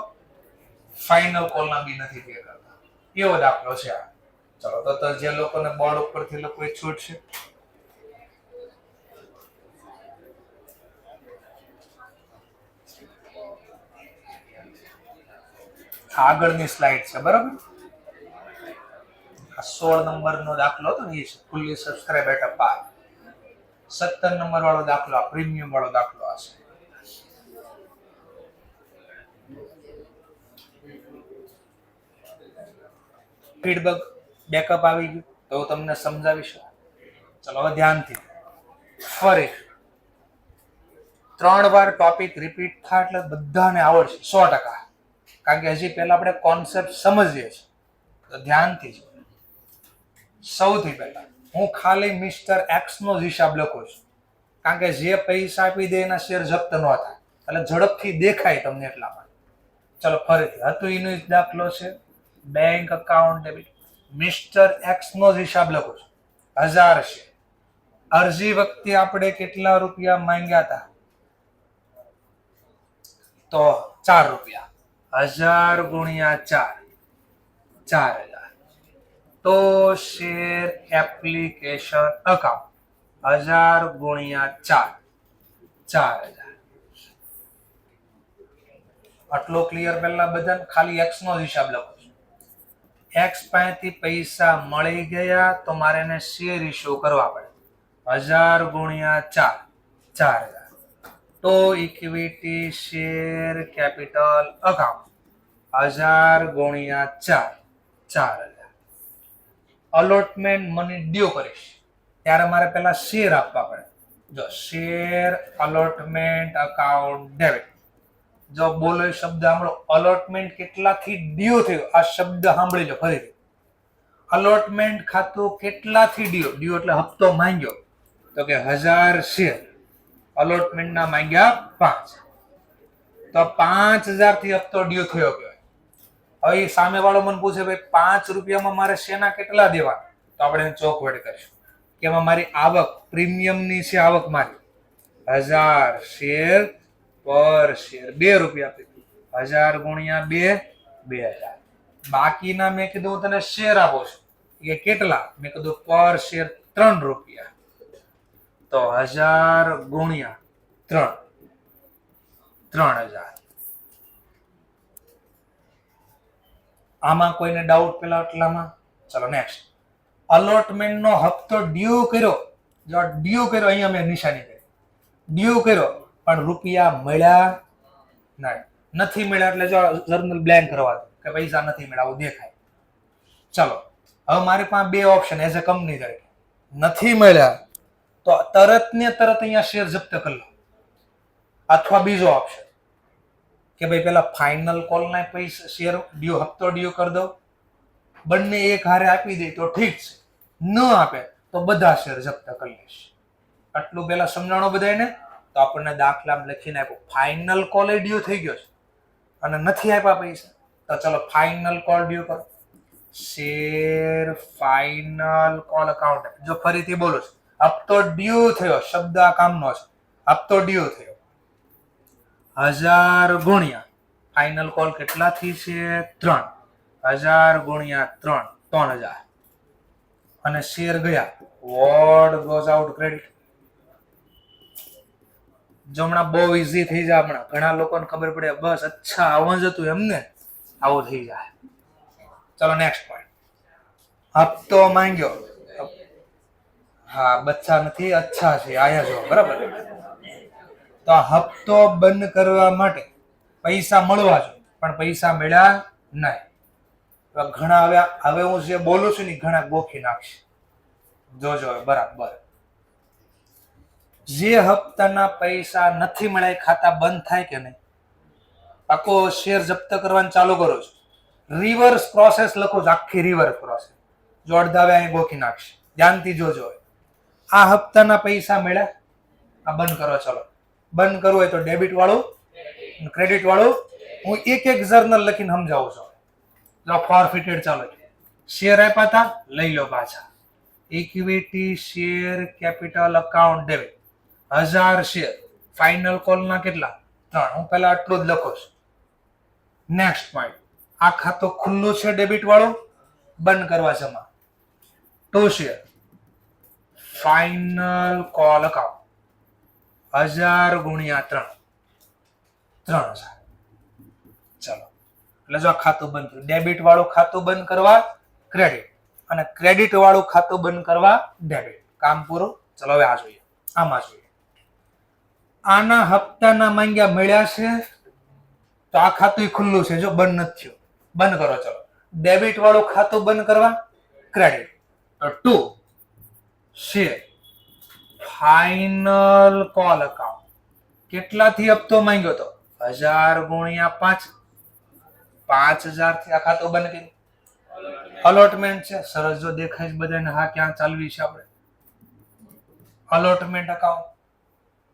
ફાઇનલ કોલના બી નથી પે કરતા. એવો દાખલો છે આ. ચલો તો જે લોકોને બોર્ડ ઉપરથી લોકો છૂટ છે, આગળની સ્લાઇડ છે બરાબર. આ 16 નંબરનો દાખલો હતો ને, એ ફુલ્લી સબસ્ક્રાઇબ એટ અ પાર. 17 નંબર વાળો દાખલો આ પ્રીમિયમ વાળો દાખલો હશે. ફીડબેક બેકઅપ આવી ગયું તો હું તમને સમજાવીશ. ચલો હવે ધ્યાનથી ફરી 3 વાર ટોપિક રિપીટ થાય એટલે બધાને આવડશે 100%. કારણ કે હજી પહેલા આપણે કોન્સેપ્ટ સમજીએ છીએ. તો ધ્યાનથી સૌથી પહેલા હું ખાલી મિસ્ટર એક્સ નો જ હિસાબ લખું છું, કારણ કે જે પૈસા આપી દે એના શેર જપ્ત ન થાય, એટલે ઝડપથી દેખાય તમને એટલા માટે. ચલો ફરીથી હતું એનો જ દાખલો છે. Bank account debit, mister X નો જ હિસાબ લખું છું. 1000 શેર, અરજી વખતે આપણે કેટલા રૂપિયા માંગ્યા હતા? તો 4 રૂપિયા. 1000 ગુણ્યા 4, 4000. તો શેર એપ્લિકેશન અકાઉન્ટ 1000 ગુણ્યા 4, 4000. આટલો ક્લિયર? પહેલા બધાને ખાલી એક્સ નો હિસાબ લખો છું. એક્સ પાસેથી પૈસા મળી ગયા તો મારે એને શેર ઇશ્યુ કરવા પડે. 1000 ગુણ્યા 4, 4000. તો ઇક્વિટી શેર કેપિટલ અકાઉન્ટ 1000 ગુણ્યા 4, 4000. અલોટમેન્ટ મની ડ્યુ કરીશ ત્યારે મારે પહેલા શેર આપવા પડે. જો શેર અલોટમેન્ટ અકાઉન્ટ ડેબિટ. જો બોલો શબ્દ સાંભળો, અલોટમેન્ટ કેટલાથી ડ્યુ થયું આ શબ્દ સાંભળી લો ફરીથી. અલોટમેન્ટ ખાતું કેટલાથી ડ્યુ એટલે હપ્તો માંગ્યો તો કે 1000 શેર, અલોટમેન્ટના માંગ્યા 5, તો 5000 થી હપ્તો ડ્યુ થયો કહેવાય. હવે સામે વાળો મને પૂછે ભાઈ 5 રૂપિયામાં મારે શેના કેટલા દેવા, તો આપણે એને ચોખવટ કરીશું કે એમાં મારી આવક પ્રીમિયમની છે, આવક મારી 1000 શેર પર શેર 2 રૂપિયા આપી, 1000 ગુણ્યા 2 2000. બાકીના મેં કીધું હું તને શેર આપું છું એ કેટલા, મેં કીધું પર શેર 3 રૂપિયા, તો 1000 ગુણ્યા 3 3000. આમાં કોઈને ડાઉટ પેલા એટલામાં? ચલો નેક્સ્ટ. અલોટમેન્ટ નો હપ્તો ડ્યુ કર્યો, જો ડ્યુ કર્યો અહીંયા મેં નિશાની કરી, ડ્યુ કર્યો પણ રૂપિયા મળ્યા નહીં, નથી મળ્યા એટલે જો જર્નલ બ્લેન્ક કરવા દો કે પૈસા નથી મળ્યા આવું દેખાય. ચલો હવે મારી પાસે બે ઓપ્શન એઝ અ કંપની તરીકે, નથી મળ્યા તો તરત ને તરત અહીંયા શેર જપ્ત કરી લો, અથવા બીજો ઓપ્શન કે ભાઈ પેલા ફાઇનલ કોલ ના પૈસા શેર ડ્યુ હપ્તો ડ્યુ કરી દો, બંને એક હારે આપી દે તો ઠીક છે, ન આપે તો બધા શેર જપ્ત કરી લેશે. આટલું પેલા સમજાણો બધાને, તો આપણને દાખલામાં લખીને આપ્યું ફાઇનલ કોલ ડ્યુ થઈ ગયો છે અને નથી આપ્યા પૈસા, તો ચલો ફાઇનલ કોલ ડ્યુ કરો, શેર ફાઇનલ કોલ અકાઉન્ટ. જો ફરીથી બોલું છું, હપ્તો ડ્યુ થયો, શબ્દ આ કામનો છે, હપ્તો ડ્યુ થયો 1000 ગુણ્યા ફાઇનલ કોલ કેટલાથી છે 3, 1000 ગુણ્યા 3 3000, અને શેર ગયા, વોટ ગોઝ આઉટ ક્રેડિટ. જો હમણાં બહુ ઈઝી થઈ જાય, હમણાં ઘણા લોકોને ખબર પડે બસ અચ્છા આવું જ હતું એમને, આવું થઈ જાય. ચલો નેક્સ્ટ પોઈન્ટ. હપ્તો માંગ્યો, હા બચ્ચા નથી અચ્છા છે, આયા જો બરાબર. તો હપ્તો બંધ કરવા માટે પૈસા મળવા જોઈએ પણ પૈસા મળ્યા નહીં. ઘણા હવે હું જે બોલું છું ને ઘણા ગોખી નાખશે, જોજો બરાબર. જે હપ્તાના પૈસા નથી મળ્યા ખાતા બંધ થાય કે નહીં, આખો શેર જપ્ત કરવાનું ચાલુ કરો છો, રિવર્સ પ્રોસેસ લખો છો, આખી રિવર્સ પ્રોસેસ. જો અડધા અહીં ગોખી નાખશે, ધ્યાનથી જોજો. આ હપ્તાના પૈસા મળ્યા, આ બંધ કરો. ચલો બંધ કરવું હોય તો ડેબિટ વાળું, ક્રેડિટ વાળું હું એક એક જર્નલ લખીને સમજાવું છું. જો ફોરફિટેડ, ચાલો શેર આપ્યા હતા લઈ લો પાછા, equity share capital account debit 1000 share, final call ના કેટલા 3, હું પહેલા આટલું જ લખું છું. નેક્સ્ટ પોઈન્ટ, આ ખાતું ખુલ્લું છે ડેબિટ વાળું, બંધ કરવા જમા 2 શેર, ફાઇનલ કોલ અકાઉન્ટ 1000 ગુણ્યા 3 3000. ચલો એટલે જો આ ખાતું બંધ થયું, ડેબિટ વાળું ખાતું બંધ કરવા ક્રેડિટ, અને ક્રેડિટ વાળું ખાતું બંધ કરવા ડેબિટ. કામ પૂરું. ચલો હવે આ જોઈએ, આમાં જોઈએ. આના હપ્તાના માંગ્યા મળ્યા છે તો આ ખાતું ખુલ્લું છે, જો બંધ નથી થયું, બંધ કરો. ચલો ડેબિટ વાળું ખાતું બંધ કરવા ક્રેડિટ, તો 2 શેર ફાઇનલ કોલ અકાઉન્ટ. કેટલાથી હપ્તો માંગ્યો તો 1000 ગુણ્યા 5, 5000 થી આ ખાતું બંધ કર્યું. અલોટમેન્ટ છે, સરસ જો દેખાય બધાને. હા ક્યાં ચાલવી છે આપણે, અલોટમેન્ટ અકાઉન્ટ.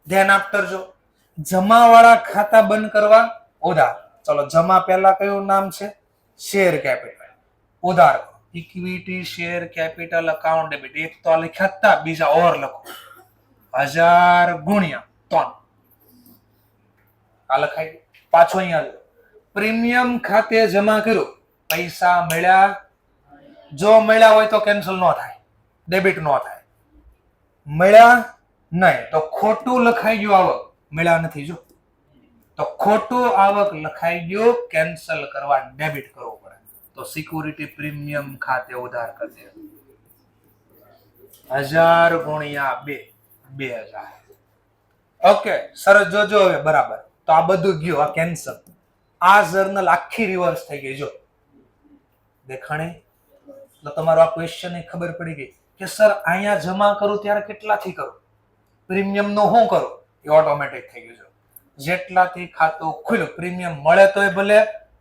ધ્યાન આપજો. જમા વાળા ખાતા બંધ કરવા ઉધાર. ચલો જમા પહેલા કયું નામ છે, શેર કેપિટલ. ઉધાર equity share capital account debit. એક તો લખ્યા હતા, બીજા ઓર લખો 1000 ગુણ્યા 3, આ લખાય. પાછો અહીંયા પ્રીમિયમ ખાતે જમા કર્યું, પૈસા મળ્યા. જો મળ્યા હોય તો કેન્સલ ન થાય, ડેબિટ ન થાય. મળ્યા નહીં તો ખોટું લખાઈ ગયું આવક, મળ્યા નથી જો તો ખોટું આવક લખાઈ ગયું, કેન્સલ કરવા ડેબિટ કરવું પડે. તો સિક્યુરિટી પ્રીમિયમ ખાતે ઉધાર કરજે 1000 ગુણ્યા 2 2000. ઓકે સરસ, જોજો હવે બરાબર. તો આ બધું ગયું, આ કેન્સલ. આ જર્નલ આખી રિવર્સ થઈ ગઈ. જો દેખાણી. તો તમારો આ ક્વેશ્ચન ની ખબર પડી ગઈ કે સર અહીંયા જમા કરું ત્યારે કેટલાથી કરું, પ્રીમિયમ નું શું કરું, એ ઓટોમેટિક થઈ ગયું. જેટલાથી ખાતું ખુલ્યું, પ્રીમિયમ મળે તો ભલે,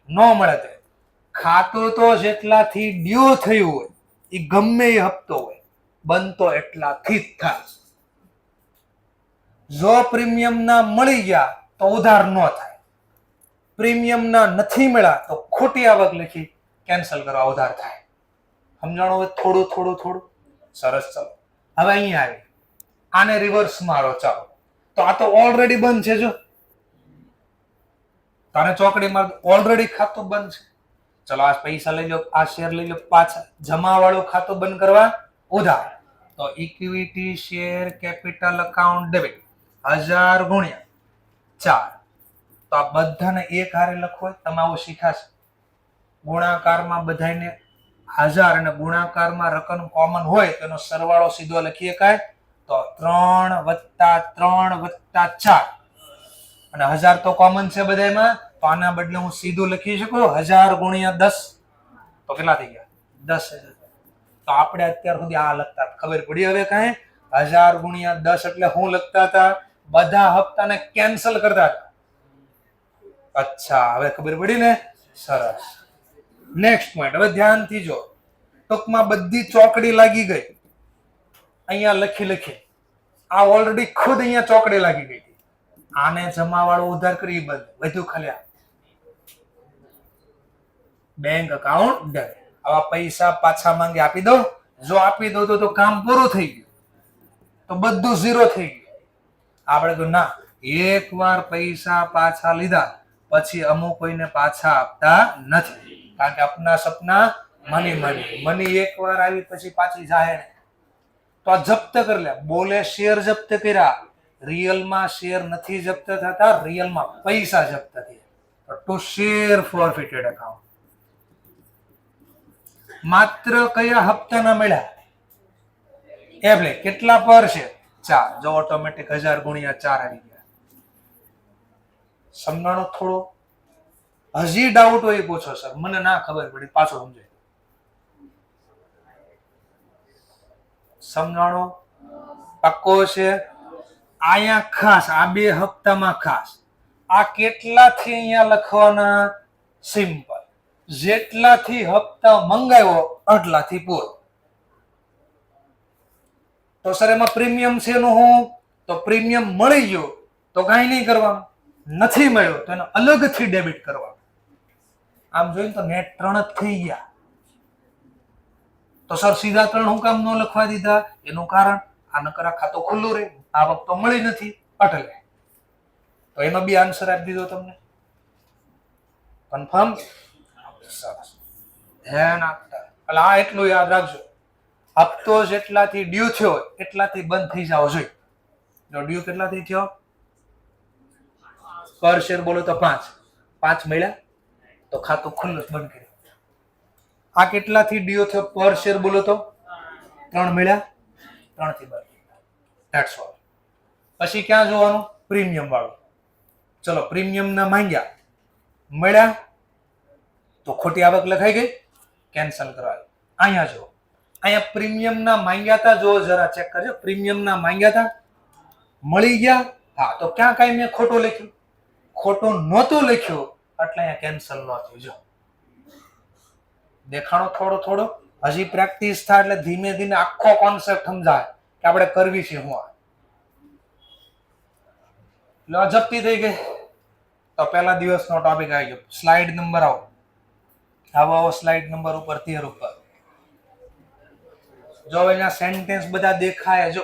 ન મળે તો ખાતું તો જેટલાથી ડ્યુ થયું હોય એ ગમે એ હપ્તો હોય બનતો એટલાથી જ થાય. જો પ્રીમિયમ ના મળી ગયા તો ઉધાર ન થાય. પ્રીમિયમ ના નથી મળ્યા તો ખોટી આવક લખી કેન્સલ કરવા ઉધાર થાય. સમજાણું હોય થોડું થોડું થોડું? સરસ. ચાલો હવે અહીંયા આવી આને રિવર્સ મારો. ચાલો તો આ તો ઓલરેડી બંધ છે. જો તારે ચોકડી માં ઓલરેડી ખાતું બંધ છે. ચલો આ પૈસા લઈ લો, આ શેર લઈ લો, પાછા જમા વાળું ખાતું બંધ કરવા ઉધાર. તો equity share capital account debit 1000 ગુણ્યા 4. તો આ બધાને એક હારે લખો. તમે આવું શીખાશે. ગુણાકારમાં બધાને 1000 અને ગુણાકારમાં રકમ કોમન હોય તેનો સરવાળો સીધો લખી શકાય. તો 3 + 3 + 4 અને 1000 તો કોમન છે બધામાં. તો આના બદલે હું સીધું લખી શકું 1000 ગુણ્યા 10. તો કેટલા થઈ ગયા? 10,000. તો આપણે અત્યાર સુધી આ લખતા ખબર પડી હવે કાંઈ? 1000 ગુણ્યા 10 એટલે હું લખતા હતા? બધા હપ્તાને કેન્સલ કરતા હતા. અચ્છા હવે ખબર પડી ને? સરસ. Next point. હવે ધ્યાનથી જો. ટૂંકમાં બધી ચોકડી લાગી ગઈ. અહીંયા લખી આ ઓલરેડી ખુદ અહીંયા ચોકડી લાગી ગઈ. આને જમા વાળો ઉધાર કરી બંધ. વધુ ખાલી બેંક અકાઉન્ટ ડેબિટ. આવા પૈસા પાછા માંગે આપી દો. જો આપી દો તો કામ પૂરું થઈ ગયું. તો બધું ઝીરો થઈ ગયું. આપણે તો ના, એકવાર પૈસા પાછા લીધા પછી અમુક કોઈને પાછા આપતા નથી. કારણ કે અપના સપના મની એકવાર આવી પછી પાછી જાય. તો આ જપ્ત કરી લે. બોલે શેર જપ્ત કર્યા, રિયલમાં શેર નથી જપ્ત થતા, રિયલમાં પૈસા જપ્ત થયા. To share forfeited account. માત્ર કયા હપ્તાના મળ્યા? એટલે કેટલા પર છે? 4. જો ઓટોમેટિક 1000 ગુણ્યા 4 આવી ગયા. સમજાણો થોડો? હજી ડાઉટ હોય પૂછો સર. મને ના ખબર પડી, પાછો સમજાય. સમજાણો પાક્કો છે? અહીંયા ખાસ આ બે હપ્તામાં ખાસ આ કેટલાથી અહીંયા લખવાના? સિમ્પલ. જેટલાથી હપ્તા મંગાવ્યો એટલાથી પૂરો. તો સર એમાં પ્રીમિયમ છે એનું હું? તો પ્રીમિયમ મળી ગયો તો કાંઈ નહીં કરવાનું. નથી મળ્યો તો એને અલગથી ડેબિટ કરવાનું. આમ જોઈને તો નેટ 3 જ થઈ ગયા. તો સર સીધા 3 હું કામ ન લખવા દીધા? એનું કારણ આ નકર આ ખાતું ખુલ્લું રહે, આવક તો મળી નથી એટલે. તો એનો બી આન્સર આપી દીધો તમને. કન્ફર્મ? સરસ. ધ્યાન આપતા એટલે આ એટલું યાદ રાખજો. હપ્તો જેટલાથી ડ્યુ થયો એટલાથી બંધ થઈ જાવ જોઈએ. જો ડ્યુ કેટલાથી થયો? પર શેર બોલો તો 5 મળ્યા તો ખાતું ખુલ્લું બંધ કર્યું. આ કેટલાથી ડ્યુ થયો? પર શેર બોલો તો 3 મળ્યા, 3 થી બંધ. That's all. પછી ક્યાં જોવાનું? પ્રીમિયમ વાળું. ચલો પ્રીમિયમ ના માંગ્યા, મળ્યા તો ખોટી આવક લખાઈ ગઈ, કેન્સલ કરવા. અહીંયા જો અહીંયા પ્રીમિયમ ના માંગ્યા હતા. જો જરા ચેક કરજો. પ્રીમિયમ ના માંગ્યા હતા, મળી ગયા. હા તો ક્યાં કઈ મેં ખોટું લખ્યું? ખોટું નહોતું લખ્યું એટલે અહીંયા કેન્સલ ન થયું. જો દેખાણો થોડો થોડો. હજી પ્રેક્ટિસ થાય એટલે ધીમે ધીમે આખો કોન્સેપ્ટ સમજાય કે આપણે કરવી છે હું. એટલે જપ્તી થઈ ગઈ. તો પહેલા દિવસનો ટોપિક આવી ગયો. સ્લાઇડ નંબર આવો સ્લાઇડ નંબર ઉપર 13 ઉપર. જો અહીંયા સેન્ટેન્સ બધા દેખાય. જો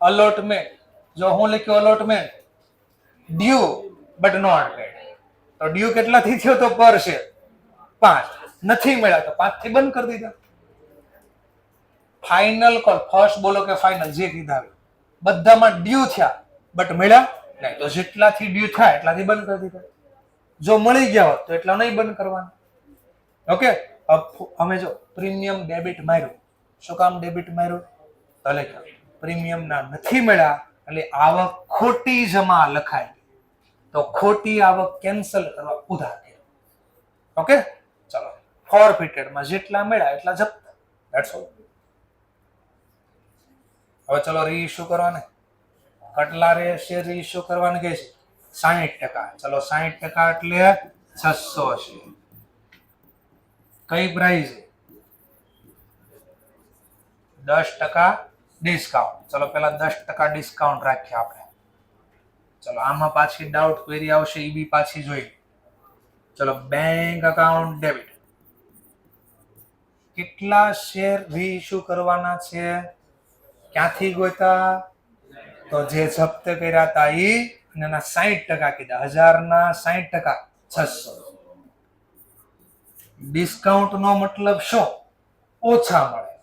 અલોટમેન્ટ. જો હું લખ્યું allotment due but not paid. તો ડ્યુ કેટલાથી થયો? તો પર શેર 5. નથી મળ્યા તો 5 થી બંધ કરી દીધા. Final call. ફર્સ્ટ બોલો કે ફાઇનલ, જે કીધા બધામાં ડ્યુ થયા બટ મળ્યા નહીં. તો જેટલાથી ડ્યુ થાય એટલાથી બંધ કરી દીધા. જો મળી ગયા હોત તો એટલા નહીં બંધ કરવાના. ઓકે. અમે જો પ્રીમિયમ ડેબિટ માર્યું. શું કામ ડેબિટ માર્યું? તો લખ્યું પ્રીમિયમ ના નથી મળ્યા એટલે આવક ખોટી જમા લખાય. તો ખોટી આવક કેન્સલ કરવા ઉધાર કર્યો. ઓકે. ચલો ફોરફિટેડ માં જેટલા મળ્યા એટલા જપ્ત. That's all. હવે ચલો રીઇશ્યુ કરવાને. કેટલા રે શેર રીઇશ્યુ કરવાને કહે છે? 60%. ચલો 60% એટલે 600 છે. કઈ પ્રાઇસ? 10% ડિસ્કાઉન્ટ. ચલો પેલા 10% ડિસ્કાઉન્ટ રાખીએ આપણે. ચલો આમાં પાછી ડાઉટ ક્વેરી આવશે, એ બી પાછી જોઈ. ચલો બેંક અકાઉન્ટ ડેબિટ. કેટલા શેર રીઇશ્યુ કરવાના છે? ક્યાંથી ગોતા? તો જે જપ્ત કર્યા હતા એ અને એના 60% કીધા. 1000 ના 60% 600. ડિસ્કાઉન્ટ નો મતલબ શું? ઓછા મળે.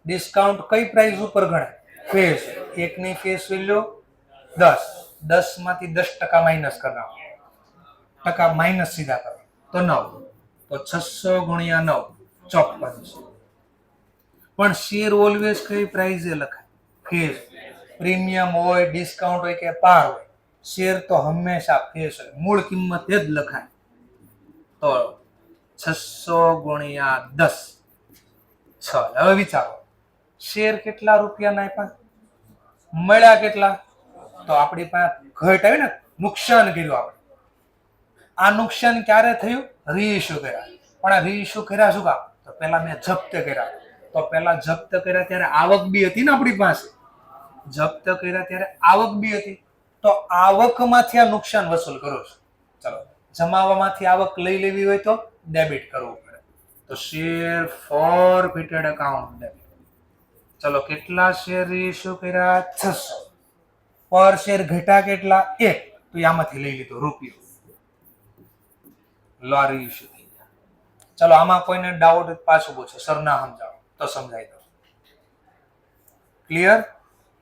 ડિસ્કાઉન્ટ કઈ પ્રાઇસ ઉપર ગણાય? ફેસ. એકની ફેસ વેલ્યુ 10. 10 માંથી 10% માઇનસ કરવાનો. ટકા માઇનસ સીધા કરો તો 9. તો 600 ગુણ્યા 9 54. પણ શેર ઓલવેઝ કઈ પ્રાઇસે લખાય? ફેસ. પ્રીમિયમ હોય, ડિસ્કાઉન્ટ હોય કે પાર હોય, શેર તો હંમેશા ફેસ હોય, મૂળ કિંમત જ લખાય. તો 600 ગુણ્યા 10 6. હવે વિચારો, શેર કેટલા રૂપિયાના આપ્યા? મળ્યા કેટલા? તો આપણી પાસે ઘટ આવી ને, નુકસાન કર્યું આપણે. આ નુકસાન ક્યારે થયું? રીઇશ્યુ કર્યા. પણ આ રીઇશ્યુ કર્યા શું કામ? તો પેલા મેં જપ્ત કર્યા. તો પેલા જપ્ત કર્યા ત્યારે આવક બી હતી ને આપણી પાસે. જપ્ત કર્યા ત્યારે આવક બી હતી. તો આવકમાંથી આ નુકસાન વસૂલ કરો છો. ચલો, જમાવામાંથી આવક લઈ લેવી હોય તો ડેબિટ કરવું પડે. તો શેર ફોરફિટેડ અકાઉન્ટ ડેબિટ. ચલો કેટલા શેર રીઇશ્યુ કર્યા? 600. પર શેર ઘટા કેટલા? 1. તો આમાંથી લઈ લીધો રૂપિયો. લો રીઇશ્યુ થઈ ગયા. ચલો આમાં કોઈને ડાઉટ પાછું પૂછો, સર ના સમજાવો તો સમજાઈ દો. ક્લિયર?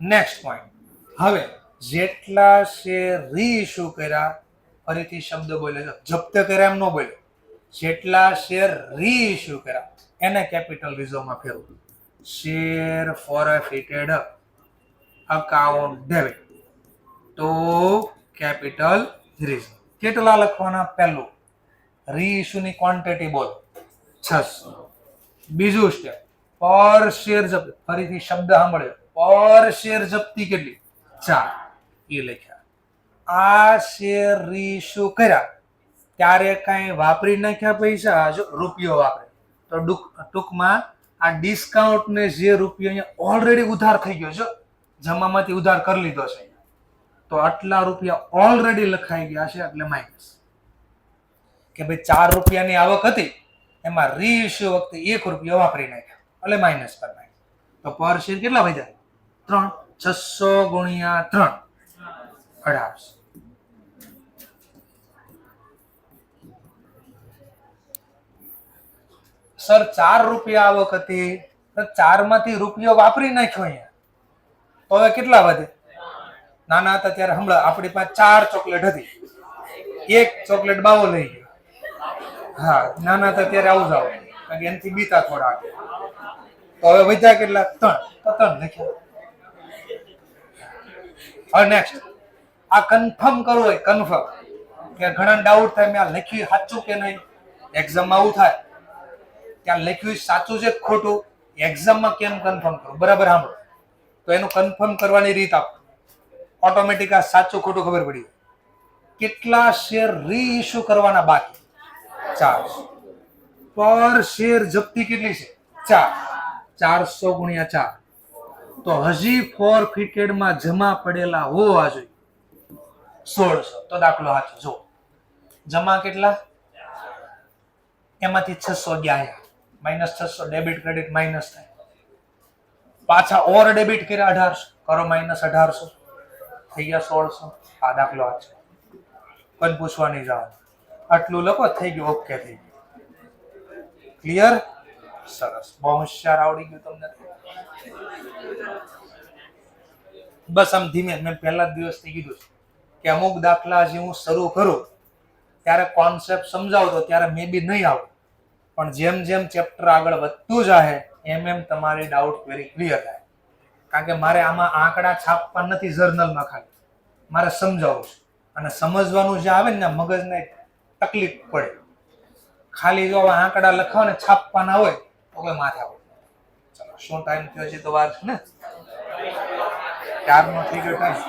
Next point. હવે જેટલા શેર રીઇશ્યુ કર્યા, ફરીથી શબ્દ બોલે છે, જપ્ત કર્યા એમ ન બોલ્યો. જેટલા શેર રીઇશ્યુ કર્યા એને capital રિઝર્વમાં ફેરવું. Share forfeited account debit તો કેપિટલ રિઝર્વ. કેટલા લખવાના? પહેલું રીઇશ્યુ ની ક્વોન્ટિટી બોલો 600. બીજું સ્ટેપ પર શેર જપ્ત. ફરીથી શબ્દ સાંભળ્યો, પર શેર જપ્તી કેટલી? 4. એ લખ્યા. આ શેર રીઇશ્યુ કર્યા ત્યારે કઈ વાપરી નાખ્યા પૈસા? જો રૂપિયો વાપરે તો ટૂંકમાં આ ડિસ્કાઉન્ટ ને જે રૂપિયો અહીંયા ઓલરેડી ઉધાર થઈ ગયો છે, જમામાંથી ઉધાર કરી લીધો છે, તો આટલા રૂપિયા ઓલરેડી લખાઈ ગયા છે, એટલે માઇનસ. કે ભાઈ 4 રૂપિયાની આવક હતી, એમાં રીઇશ્યુ વખતે 1 રૂપિયો વાપરી નાખ્યો, એટલે માઇનસ કરી નાખ્યો. તો પર શેર કેટલા વધ્યા? 3. 600 ગુણ્યા 3 1800. સર 4 રૂપિયા આવક હતી, તો 4 માંથી રૂપિયો વાપરી નાખ્યો અહીંયા, તો હવે કેટલા વધે? નાના હતા ત્યારે હમણાં આપણી પાસે 4 ચોકલેટ હતી, 1 ચોકલેટ બાવો લઈ ગયો. હા, નાના હતા ત્યારે આવું જ આવું, કારણ કે એનાથી બીતા થોડા. તો હવે વધ્યા કેટલા? 3. તો 3 લખ્યા. હવે નેક્સ્ટ, આ કન્ફર્મ કરવું હોય, કન્ફર્મ, કે ઘણા ડાઉટ થાય મેં આ લખ્યું સાચું કે નહીં. એક્ઝામમાં આવું થાય, ત્યાં લખ્યું સાચું છે ખોટું, એક્ઝામમાં કેમ કન્ફર્મ કરવું? બરાબર સાંભળો. તો એનું કન્ફર્મ કરવાની રીત આપો, ઓટોમેટિક આ સાચું ખોટું ખબર પડી. કેટલા શેર રીઇશ્યુ કરવાના બાકી? 4. પર શેર જપ્તી કેટલી છે? 4. 400 ગુણ્યા 4. તો હજી ફોરફિટેડ માં જમા પડેલા હોવા જોઈએ 1600. તો દાખલો સાચો. જો જમા કેટલા? એમાંથી 600 ગયા, માઇનસ 600. ડેબિટ ક્રેડિટ માઇનસ થાય. પાછા ઓર ડેબિટ કર્યા 1800, કરો માઇનસ 1800, થઈ ગયા 1600. આ દાખલો સાચો. પણ પૂછવા નહીં જવાનું, આટલું લખો, થઈ ગયું, ઓકે થઈ ગયું. ક્લિયર? સરસ, બહુ હોશિયાર, આવડી ગયું તમને. બસ આમ ધીમે, મેં પહેલા જ દિવસથી કીધું કે અમુક દાખલા જે હું શરૂ કરું ત્યારે કોન્સેપ્ટ સમજાવતો ત્યારે મે બી નહીં આવડે, પણ જેમ જેમ ચેપ્ટર આગળ વધતું જાય એમ એમ તમારી ડાઉટ ક્વેરી ક્લિયર થાય. કારણ કે મારે આમાં આંકડા છાપવા નથી જર્નલમાં, ખાલી મારે સમજાવવું છે. અને સમજવાનું જે આવે ને મગજને તકલીફ પડે. ખાલી જો આંકડા લખાવો ને છાપવાના હોય તો કોઈ માથે આવે. ચલો, શું ટાઈમ થયો છે? તો વાર છે ને, 4 નો થઈ ગયો ટાઈમ.